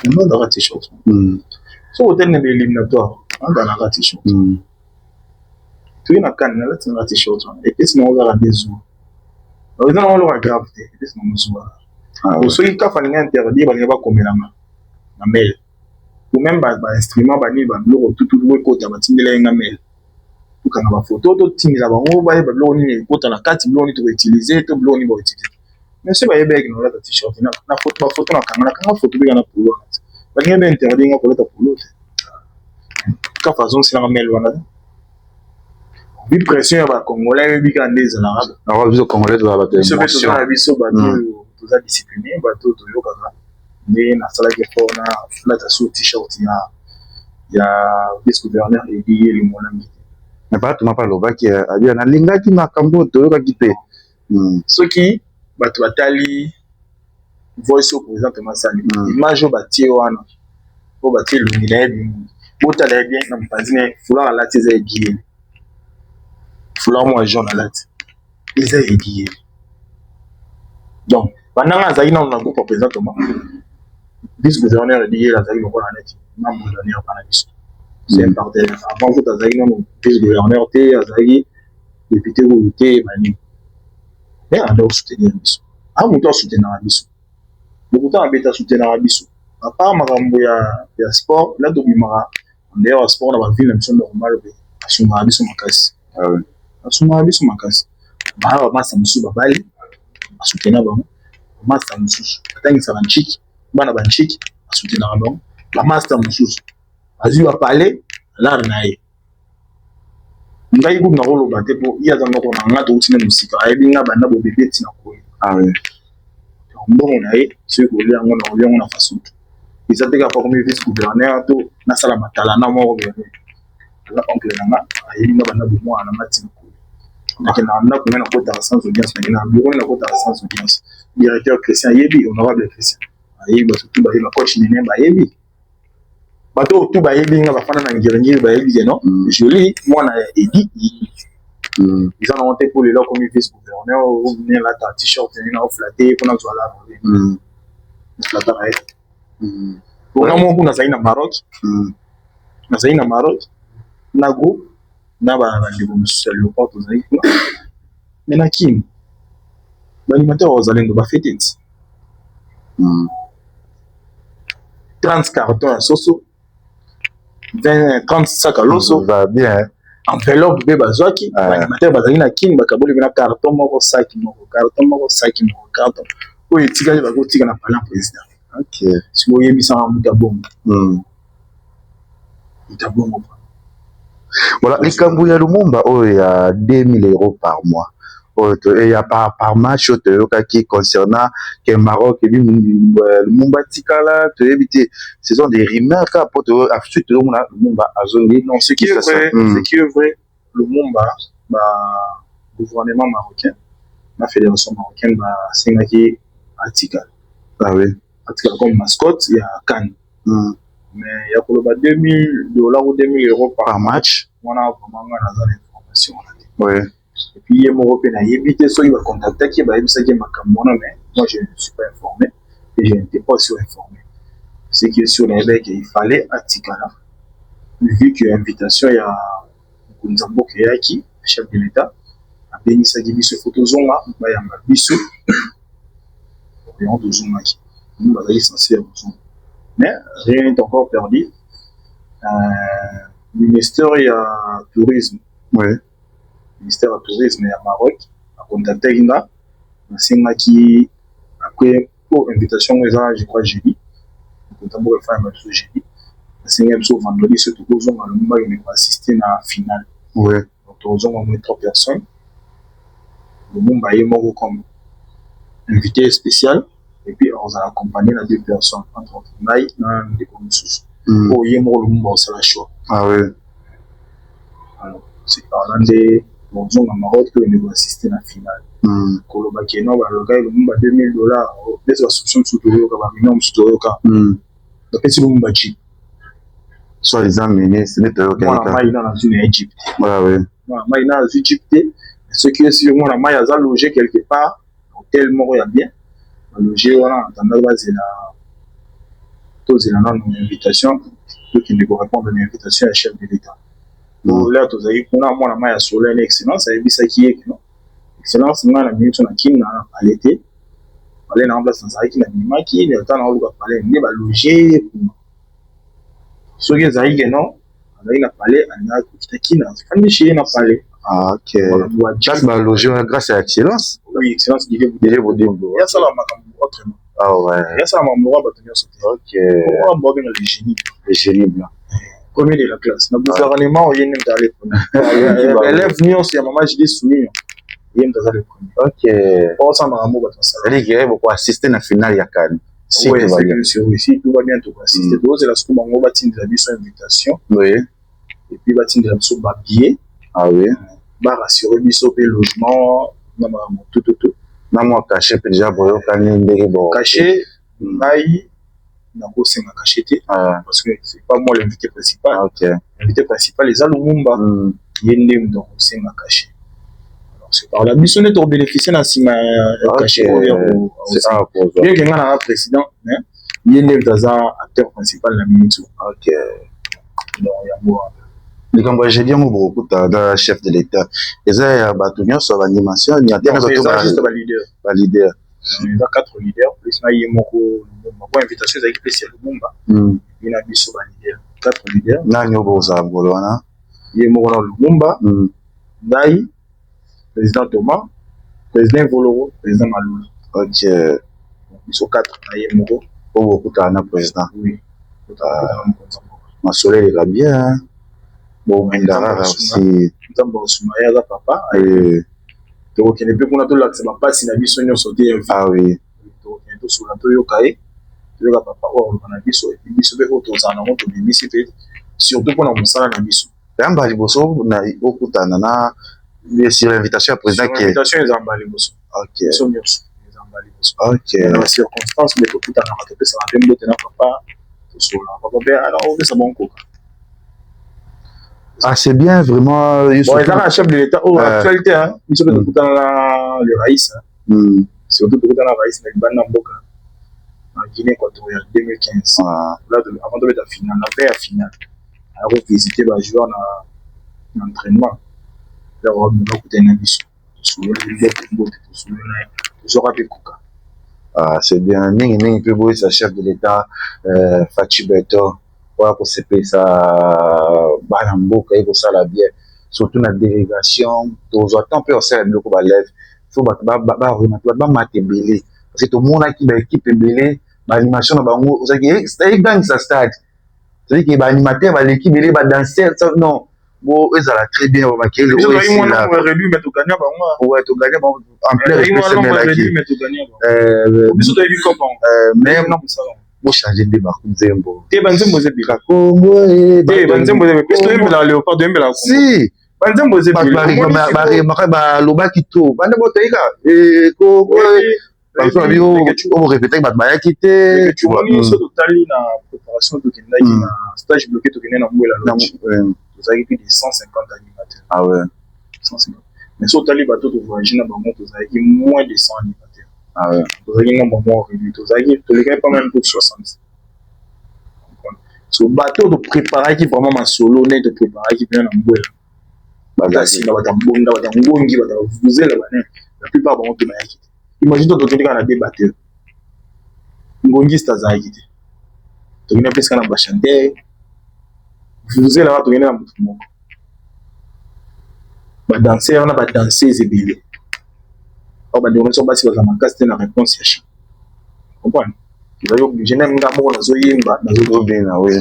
On a raté chose. So au terme de l'éliminatoire, on a raté chose. Tu es dans kan là tu raté chose et puis sinon on va des jours. Alors on va gravité et puis sinon on zoa. Pour ceux qui fallait interdire ba ba komelanga na mail. Ou même ba instrument ba ni ba lo tout côté ba tindela nga mail. Tout kana ba photo to tindela ba ngo ba lo ni côté na carte lo ni to utiliser to lo ni ba utiliser. Mais c'est ba yebek no la t-shirt na photo na kanga photo bi na pour ba ngebe interdire nga ko ta pour l'autre. Ka façon c'est la mail wana. Bi pression ba congolais bi ka ndeza na arabe. Na biso congolais ba ba te émotion. Na biso ba tout discipliné ba to yoka ne na sala ke pona la ta sous t-shirt ya vice-gouverneur et lié le molangi. Mais pas tu m'as pas loba qui a bien na linga ki makambo to yoka ki pe. Ce qui ba to atali voice au président Masani. Image ba tie wana. Ko ba tie le milève. Bota la bien na mpazine fula la teze guier. Fula moi jaune la tête. Ils est guier. Donc pendant que Zaïna on a groupe présentement vice-gouverneur dit la Zaïna on a net membre de l'année par la mission c'est un partenaire avant que Zaïna on vice-gouverneur té Zaïna député ou té mani mais on doit soutenir mission ah on doit soutenir la mission beaucoup temps bêta soutenir la mission à part makambo ya sport là to bimara on est au sport dans la ville mission normale asuma la mission makasi asuma la mission makasi ba masa musu babali asoutenir ba master mususu atangisa banchiki bana banchiki asoutenir ba la master mususu azu a parler l'art nae ngai groupe na rolo baté pour il y a dans ko na ngato uti na musika ayebi nga banda bo bébé tina ko Ah oui. mbongo na ye ce ko lia ngo na oliango na façon ils étaient pas comme vice gouverneur to na sala matala na mo bien la oncle na ayebi nga banda bo mo na matina ko na ko na ko ta sans audience na bureau na ko ta sans audience directeur Christian yebi honorable Christian ayebi surtout ba ye coach nene ba yebi bato tout ba yebi nga bafana na ngirengi ba yebi non joli moi na edi ils en ont monté pour les comme vice gouverneur ou venir là ta t-shirt venir au flatter pour nous voilà flatter pour nous on a ça na Maroc na ça na Maroc na go na ba ndiko monsieur le porte za iko mais na kim l'animateur aux alendo ba fêter 30 cartons soso 20 30 sacs à l'osso va bien enveloppe be bazwaki animateur bazali na king bakaboli na carton moko sac moko carton oyo etikali bakotika na palais président. Ok. Si vous voyez ça en mutabongo voilà les Kambouya Lumumba oh il y a 2000 € par mois. Il y a par match qui concernant que Maroc et Lumumba Tikala tu éviter ce sont des rumeurs car pour ensuite Lumumba a zone non ce qui est vrai Lumumba bah gouvernement marocain la fédération marocaine bah singaki Atikal. Ah oui. Atikal comme mascotte il y a Cannes. Mais il y a pour le $2000 ou 2000 € par match on a vraiment l'information. Oui. Et puis il y a mon européen à éviter soit il va contacter qui va ça qui m'a mais moi je ne suis pas informé et je n'étais pas sur-informé. Ce qui est sur l'évêque il fallait Atikala vu que l'invitation il y a Nzambo Keyaki chef de l'État a béni sa division photo zonga ba ya biso et on de zonga qui nous va licencier mais rien n'est encore perdu. Ministère il y a tourisme. Oui. Ministère du tourisme à Maroc a contacté Inga qui après pour invitation je crois jeudi notamment le faire un jeudi c'est un vendredi surtout aux hommes il va assister à la finale. Oui. Donc aux hommes au moins 3 personnes le Mumba est mort comme invité spécial et puis on a accompagné les 2 personnes entre Maï et des commissions pour y mort le Mumba c'est la choix. Ah oui. Alors c'est par là des bon au Maroc que nous assister à la finale. Koloba Keno ba le gars le Mumba $2000 des assumptions sur le ka ba minimum sur le ka. Donc c'est le Mumba ji. Soit les amener c'est net au Moi na maïna dans une Égypte. Voilà oui. Moi maïna dans Égypte ce qui est sur moi na maïa za loger quelque part hôtel moko ya bien. Loger voilà dans la base la tous ils ont une invitation qui ne correspond à l'invitation à chef de l'État. Là tous aïe kuna moi na maïa solene excellence aïe bisa qui est non. Excellence nga na minute na kin na palete. Palé na place na aïe na mimaki le temps na oluka palé ne ba loger ce qui est aïe non aïe na palé ana kutakina fandi chez na palé. Ah ok. Grâce à loger grâce à excellence. Oui excellence il est il y a ça là autrement. Ah ouais. Il y a ça à mon droit bâtonnier sauté. Ok. On va bien les génies. Les génies blancs. Premier de la classe. Na gouvernement il y a même dans les premiers. Élève nion c'est maman je dis soumis. Il y a même dans les premiers. Ok. Pas ça na mo bâton ça. Les gars beaucoup assister na finale ya CAN. Si tout va bien. Si tout va bien tout va assister. Donc c'est la scoop bango bâtine de la mission invitation. Oui. Et puis bâtine de la mission billet. Ah oui. Ba rassurer biso pe logement na tout. Na moi caché déjà boyo kani ndenge bo. Caché ngai na ko senga caché parce que c'est pas moi l'invité principal. OK. L'invité principal les Lumumba yende donc senga caché. Alors c'est par la mission de bénéficier na sima caché c'est un pour bien que na président hein yende daza acteur principal la minute. OK. Donc ya moi les Kambouya j'ai dit beaucoup dans chef de l'État et ça ya bato nyonso ba animation ni atena ba juste ba leader il y a 4 leaders plus na yemoko ba invitation za équipe spéciale Lumumba il y a biso ba leader 4 leaders na nyobo za ngolo wana yemoko na Lumumba Ndai président Thomas président Voloro président Malulu. OK biso 4 na yemoko beaucoup na président oui ma soleil va bien. Bon, Mendara aussi. nzambe osumaya za papa to kene pe kuna to lakisa ba pasi na biso nyonso te ah oui to kene to sula to yokai to yoka papa o na biso et biso pe auto za na moto bimisi pe surtout pour na mosala na biso yamba liboso na okutana na sur l'invitation à président qui invitation ezamba liboso OK so nyonso ezamba liboso OK na circonstance mais okutana na to pesa na mbote na papa to sula papa pe alors on veut ça bon koka. Ah, c'est bien, vraiment. Bon, il y a un chef de l'État. Oh, actualité, hein. Ils sont tout dans le Raïs. Surtout tout dans le Raïs, mais le Ban Namboka. En Guinée équatoriale, 2015. Là, avant de mettre la finale, la paix finale. Alors, visiter les joueurs dans l'entraînement. Là, on va écouter un avis. Ah, c'est bien. Ning peut voir sa chef de l'État, Fatou Beto. Pour se payer ça balamboka et pour ça la bière surtout la délégation tous autant peut aussi le coup balève faut ba matebele parce que tout le monde qui ba équipe belé ba animation na bango ça qui est gang ça stade c'est que ba animateur ba l'équipe belé ba danser non bon ils ça très bien ba qui le aussi là mais to gagner ba moi ouais to gagner en plein respect mais to gagner biso to ebi copain même non ça mo changer de bakunzembo te banzembo zebika Congo te banzembo zebika pisto embela leopard embela si banzembo zebika ba loba kito bande boteika Congo parce que bio on répéter ba ba kité tu vois ni so totali na préparation de kendaki na stage bloqué to kena na mbela là vous avez plus de 150 animateurs ah ouais 150 mais so tali bato to voyager na bango to avez moins de 100 animateurs. Ah ouais. Vous avez un moment réduit. Vous avez pas même pour 60. Ce bateau de préparer qui vraiment ma solo net de préparer qui vient en bois. La plupart vont te mailler. Imagine toi tu as des bateaux. Ngongi stazaki. Tu viens presque na bachanter. Vous allez là tu viens na mutumo. Ba danser on a ba danser zebele. On va dire que c'est la macasse de la réponse à chaque. Comprends? Vous avez obligé de nous avoir nos oyemba, nos oyemba, oui.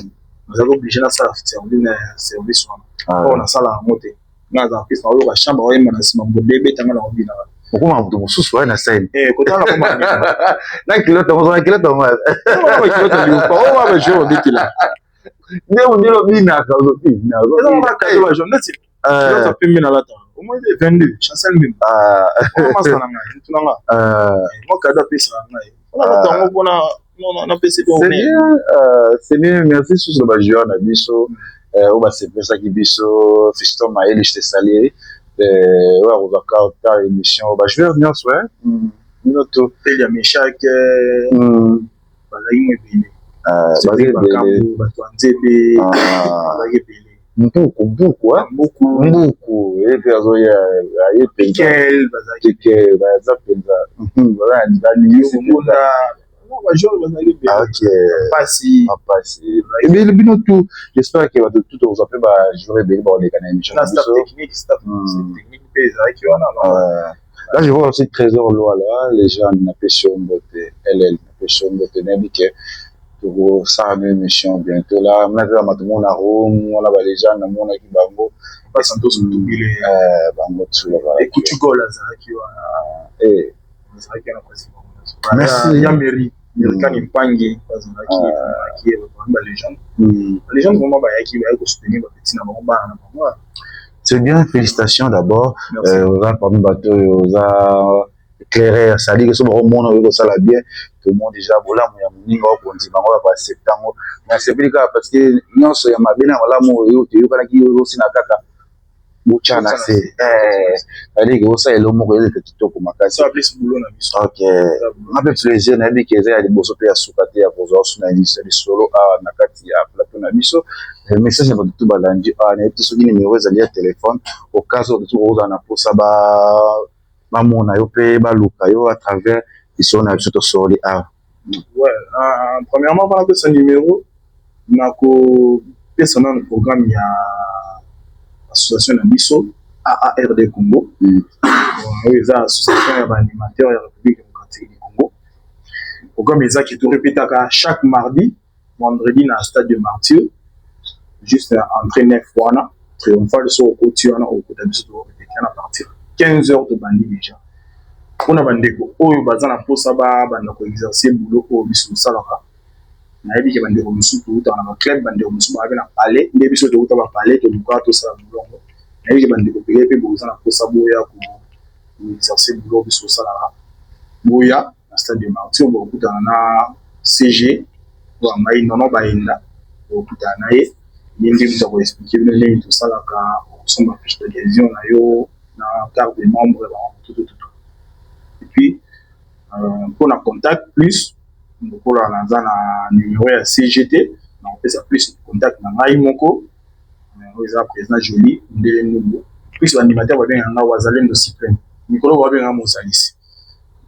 Vous avez obligé de ça service. On a ça là à monter. Dans la piste, on a chambre, on a un bébé, on a un bébé. Pourquoi on se souvient de ça? Quand on a commandé. Là, kilo tomate, kilo tomate. On va jouer au défi là. On dit le bina, le bina. On va caler la journée. Ça peut mener à la table. Au moins 22, chancel même. Moi cadeau pesa ngai. C'est bien, merci sur le joueur na biso. On va se faire ça qui biso fiston maël je te salue. Ouais, on va faire émission. Je vais revenir soir. Minuto. Il y a mes chaque bazali mobile. C'est pas comme batwanzebe. Bazali belé. Beaucoup, hein? Beaucoup. Et puis, il y a Quel bazali. Quel bazali. Voilà, ok. Passi. Et bien, le binôme tout. J'espère qu'il va tout vous appeler. Je vais bien voir les canaux. Staff technique, là, je vois aussi Trésor Loa là. Les gens n'appellent sur beauté. Elle n'appelle sur beauté. Pour ça, une émission bientôt là. Maintenant, tout le monde a Rome. On a les gens, on a qui bango. Pas sans tous tout bilé. Bango tout là. Écoute, tu go là, ça qui va. Eh, ça qui est la question. Merci. Yameri. Quand il pangi, parce qui est les gens. Les gens vraiment qui va soutenir petit na bango. C'est bien, félicitations d'abord. Parmi bateau, éclairé, ça dit que ce monde ça la bien. Tout le monde déjà voilà moi va septembre. Mais c'est plus grave parce que non so ya mabena wala mo yo te yo kana ki yo sina kaka. Muchana c'est allez que ça elo mo ko ele kitoko makasi. Ça plus boulot na biso. OK. On peut les jeunes abi que za ya liboso pe ya sukate ya kozo suna ni solo a na kati ya plateau na biso. Le message est tout balandi a na petit soki numéro za ya téléphone au cas où tu oza na posa ba mamona yo pe ba luka yo à travers ils sont surtout sur les A. Ouais, premièrement par rapport à ce numéro, nako personnel le programme il y a association Nabiso AARD Congo. Oui, c'est association d'animateurs de la République démocratique du Congo. Le programme est qui est répété chaque mardi, vendredi dans le stade de Martyr, juste entre 9 fois. triomphal sur au côté on a au côté de à partir 15h de bandi déjà on a bandeko oyo bazana posa ba banda ko exercer boulot ko biso salaka na yebi ke bandeko musutu uta na club bandeko musutu ba na palais nde biso to uta ba palais to buka to sala boulot na yebi ke bandeko pele pe bozana posa boya ko exercer boulot biso salaka boya na stade de Martyr bo uta na CG wa mai nono ba inda bo uta na ye yindi biso ko expliquer bien tout salaka son ma fiche d'adhésion na yo na carte de membre tout. Et puis, pour le contact plus, pour la numéro à CGT, on fait ça plus contact dans Maïmoko, on est président Jolie, plus l'animateur va bien en Wazalem de Cyprien. Nicolas va bien en Moussalis.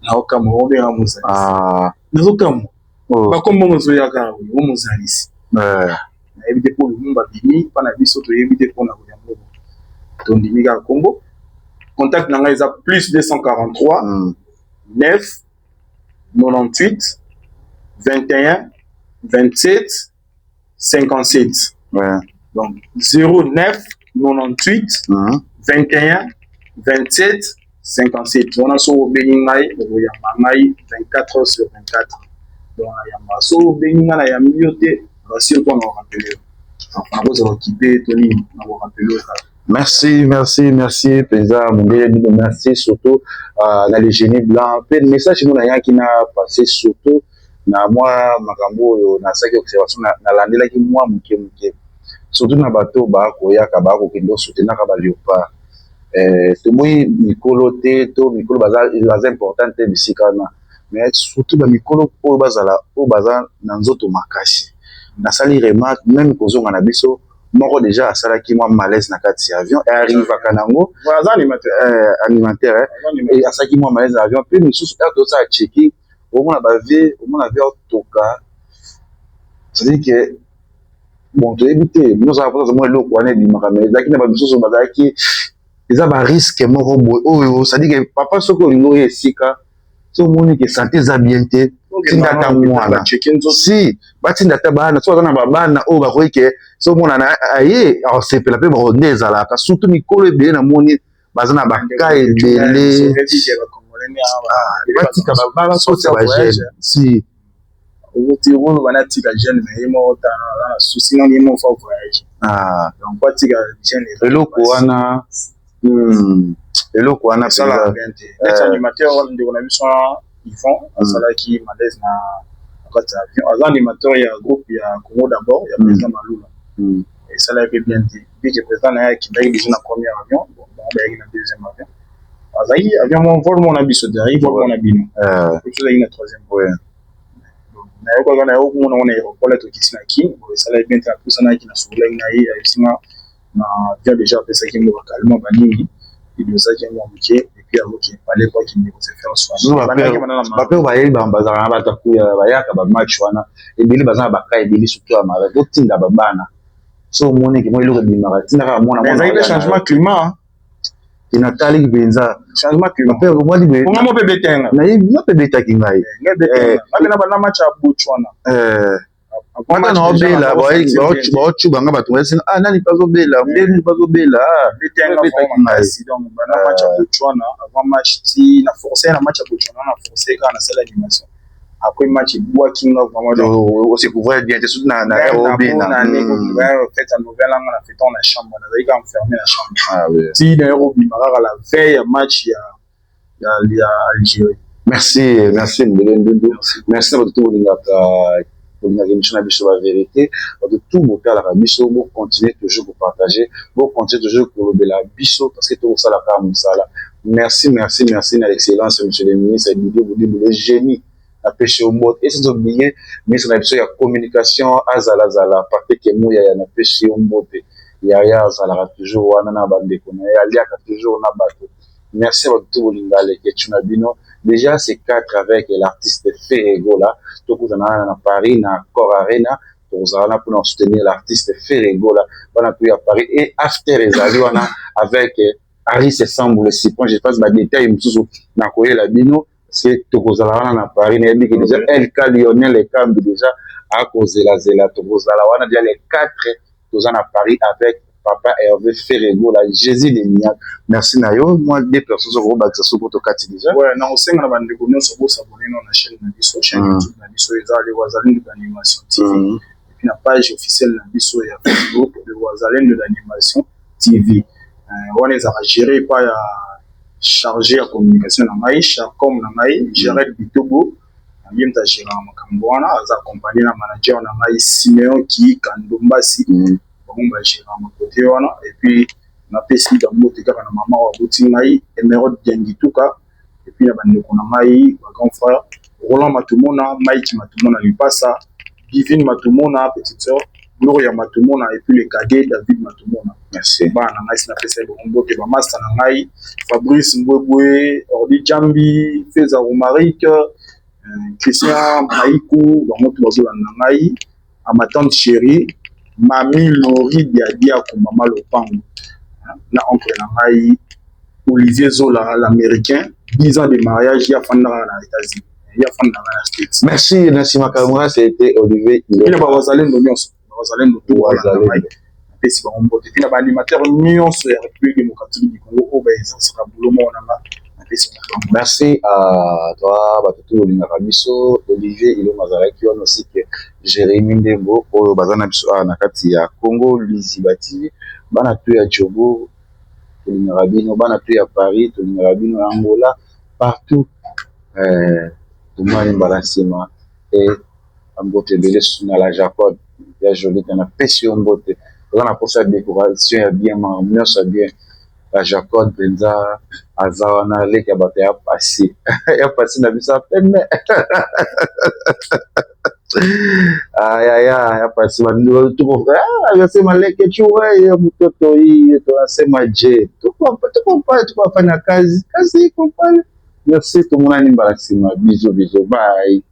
Na Okamo va bien en Moussalis. Ah. Dans Okamo. Pas comme Moussoyaka ou Moussalis. Éviter pour le monde, pas la vie surtout éviter pour la vie. Donc, Dimiga Combo. Contact dans les plus 243 9 98 21 27 57. Ouais. Donc 09 98 21 27 57. On a sur Beningaï, on a 24 sur 24. Donc on a sur Beningaï, il y a milieuté, rassure qu'on a rappelé. On a besoin d'équiper Tony, on a rappelé. Merci, Président Mungé, merci surtout à la Légénie Blanc. Le message qui n'a passé surtout, na moi, Makambo, na saki observation, na landela qui moi, muke. Surtout na bateau, koya, kabako, kendo, soutenir kaba léopard. Tout moi, mikolo te, to, mikolo baza important te, bisikana. Mais surtout, mikolo, po bazala, po baza, nanzoto makashi. Na sali remarque, même kozo nganabiso, moko déjà à ça qui moi malaise na kati avion et arrive à Kanango animateur et à ça qui moi malaise avion puis nous sous tout ça checker au moins avait toka c'est-à-dire que bon tu éviter nous avons pas moi le quoi né bimaka mais là qui n'a pas besoin de bazar qui ils ont un risque moko oh ça dit que papa soko lingo esika so moni que santé za bien te tindata mwana si batindata bana so kana babana o bakoyi ke so mona na aye asepela pe baronde ezalaka surtout mikolo ebele na moni baza na baka ebele batika baba sote bagene si otirolo banatika jeune mais mo ta na souci non mo fa voyage donc batika jeune eloko wana ça la bien les animateurs on a vu ça ils font ça là qui malaise na kati avion az animateur il y a groupe il y a Congo d'abord il y a président Malula et ça là bien dit dès que président na qui baille déjà na premier avion bon baille na deuxième avion azaï avion mon vol mon abiso derrière vol mon abino quelque chose na troisième ouais na yoko kana yoko on est au pôle to kisina ki ça là bien tout ça na qui na soula na yi sima na bien déjà fait ça qui me calme bani et de ça qui est moqué et puis à qui fallait pas qu'il négocie faire en soi bape baye bambazana batakuya bayaka ba match wana ebili bazana baka ebili surtout amara botinda babana so moni ke moi le bimara tinaka mona mona mais changement climat inatali benza changement climat bape moi libe on mo bebe tenga na yibi bebe takingai na bana match a Botswana Quand on bela, tu banga batouesi ah nani pazo bela, ndeni pazo bela, donc bana match à Botswana avant match ti na forcer na match à Botswana na forcer quand na salle animation après match working vraiment aussi couvrir bien tout na aérobie na nego fait en nouvelle langue na fait dans la chambre na d'ailleurs enfermé la chambre ah oui ti na aérobie mara la veille match il y a Algérie merci Mbelendo merci pour tout la émission de la vérité, de tout mon père la biso, vous continuez toujours pour partager, vous continuez toujours pour le la biso, parce que tout ça la comme ça là. Merci, à l'excellence, monsieur le ministre, et vous dites le génie, la pêche au mode, et c'est oublié, mais c'est il y a communication, azala, parce que moi, il y a la pêche au mode, il y a azala, toujours, on a bandé, il y a toujours, on a battu. Merci à tout le monde, déjà, c'est 4 avec l'artiste Ferrego là. Donc, vous en avez à Paris, dans Cor Arena. Vous en avez pour soutenir l'artiste Ferrego là. On a pu à Paris. Et After les avions avec Harry Sessambo, le Cipron. Je passe ma détail, je suis dans Koye Labino. C'est que vous en avez à Paris. Il y a déjà LK Lionel, les camps déjà à cause de la Zéla. Vous en avez déjà les 4. Vous en avez à Paris avec Papa Hervé Ferrego, la Jésus de Miak. Merci Nayo. Moi, des personnes au groupe d'accès pour Tokati déjà. Ouais, non, c'est un abandon de nous, c'est s'abonner dans la chaîne Nabiso, chaîne YouTube Nabiso, les Wazalènes de l'animation TV. Et puis la page officielle Nabiso et Facebook de Wazalènes de l'animation TV. On les a gérés par chargé à communication dans Maï, Charcom dans Maï, Gérald Bitobo. Yem ta géré en Makambouana, a accompagné la manager dans Maï Simeon qui Kandombasi. Bon, bah géré en côté et puis na pesi dans moto ka na maman wa Boutingaï, Emerald Diangituka. Et puis la bande qu'on a Maï, grand frère Roland Matumona, Mike Matumona lui passe ça, Divine Matumona, petite sœur, Gloria Matumona et puis le cadet David Matumona. Merci. Bah na nice na pesa bon bote ba master na ngai, Fabrice Mbwebwe, Ordi Jambi, Feza Romaric, Christian Maïkou, ba moto bazo na ngai, à ma tante chérie, Mami Lori Diadia ko mama Lopango. Na oncle na ngai Olivier Zola, l'américain, 10 ans de mariage, il y a fan dans les États-Unis. Il y a fan dans les States. Merci, merci Makamura, c'était Olivier. Il y a Wazalène de Nyons. Wazalène de tout. Wazalène. Et si on peut dire que l'animateur Nyons de la République démocratique du Congo, ça sera boulot mon nama. Merci à toi, Batutu Olingarabiso, Olivier Ilo Mazara, qui ont aussi que Jérémy Ndembo, pour Bazana Biso, Nakati ya Congo, Lizibati, Banatu ya Djobo, Tolingarabino, Banatu ya Paris, Tolingarabino ya Angola, partout. Tout le monde est balancé, et un botte belé sous la Jacob, il y a joli, il y a pression botte. On a pour ça décoration, il y a bien, mais ça bien. La Jacob, Benza, Azawana, les Kabate a passé. Il a passé dans la peine, mais. Aïe, aïe, aïe, il a passé. Tout mon frère, il c'est mal que tu vois, il y a mon toto, il c'est mal jet. Tu vas faire la case, comprends. Merci, tout le monde a une embarrassement. Bisous, bisous, bye.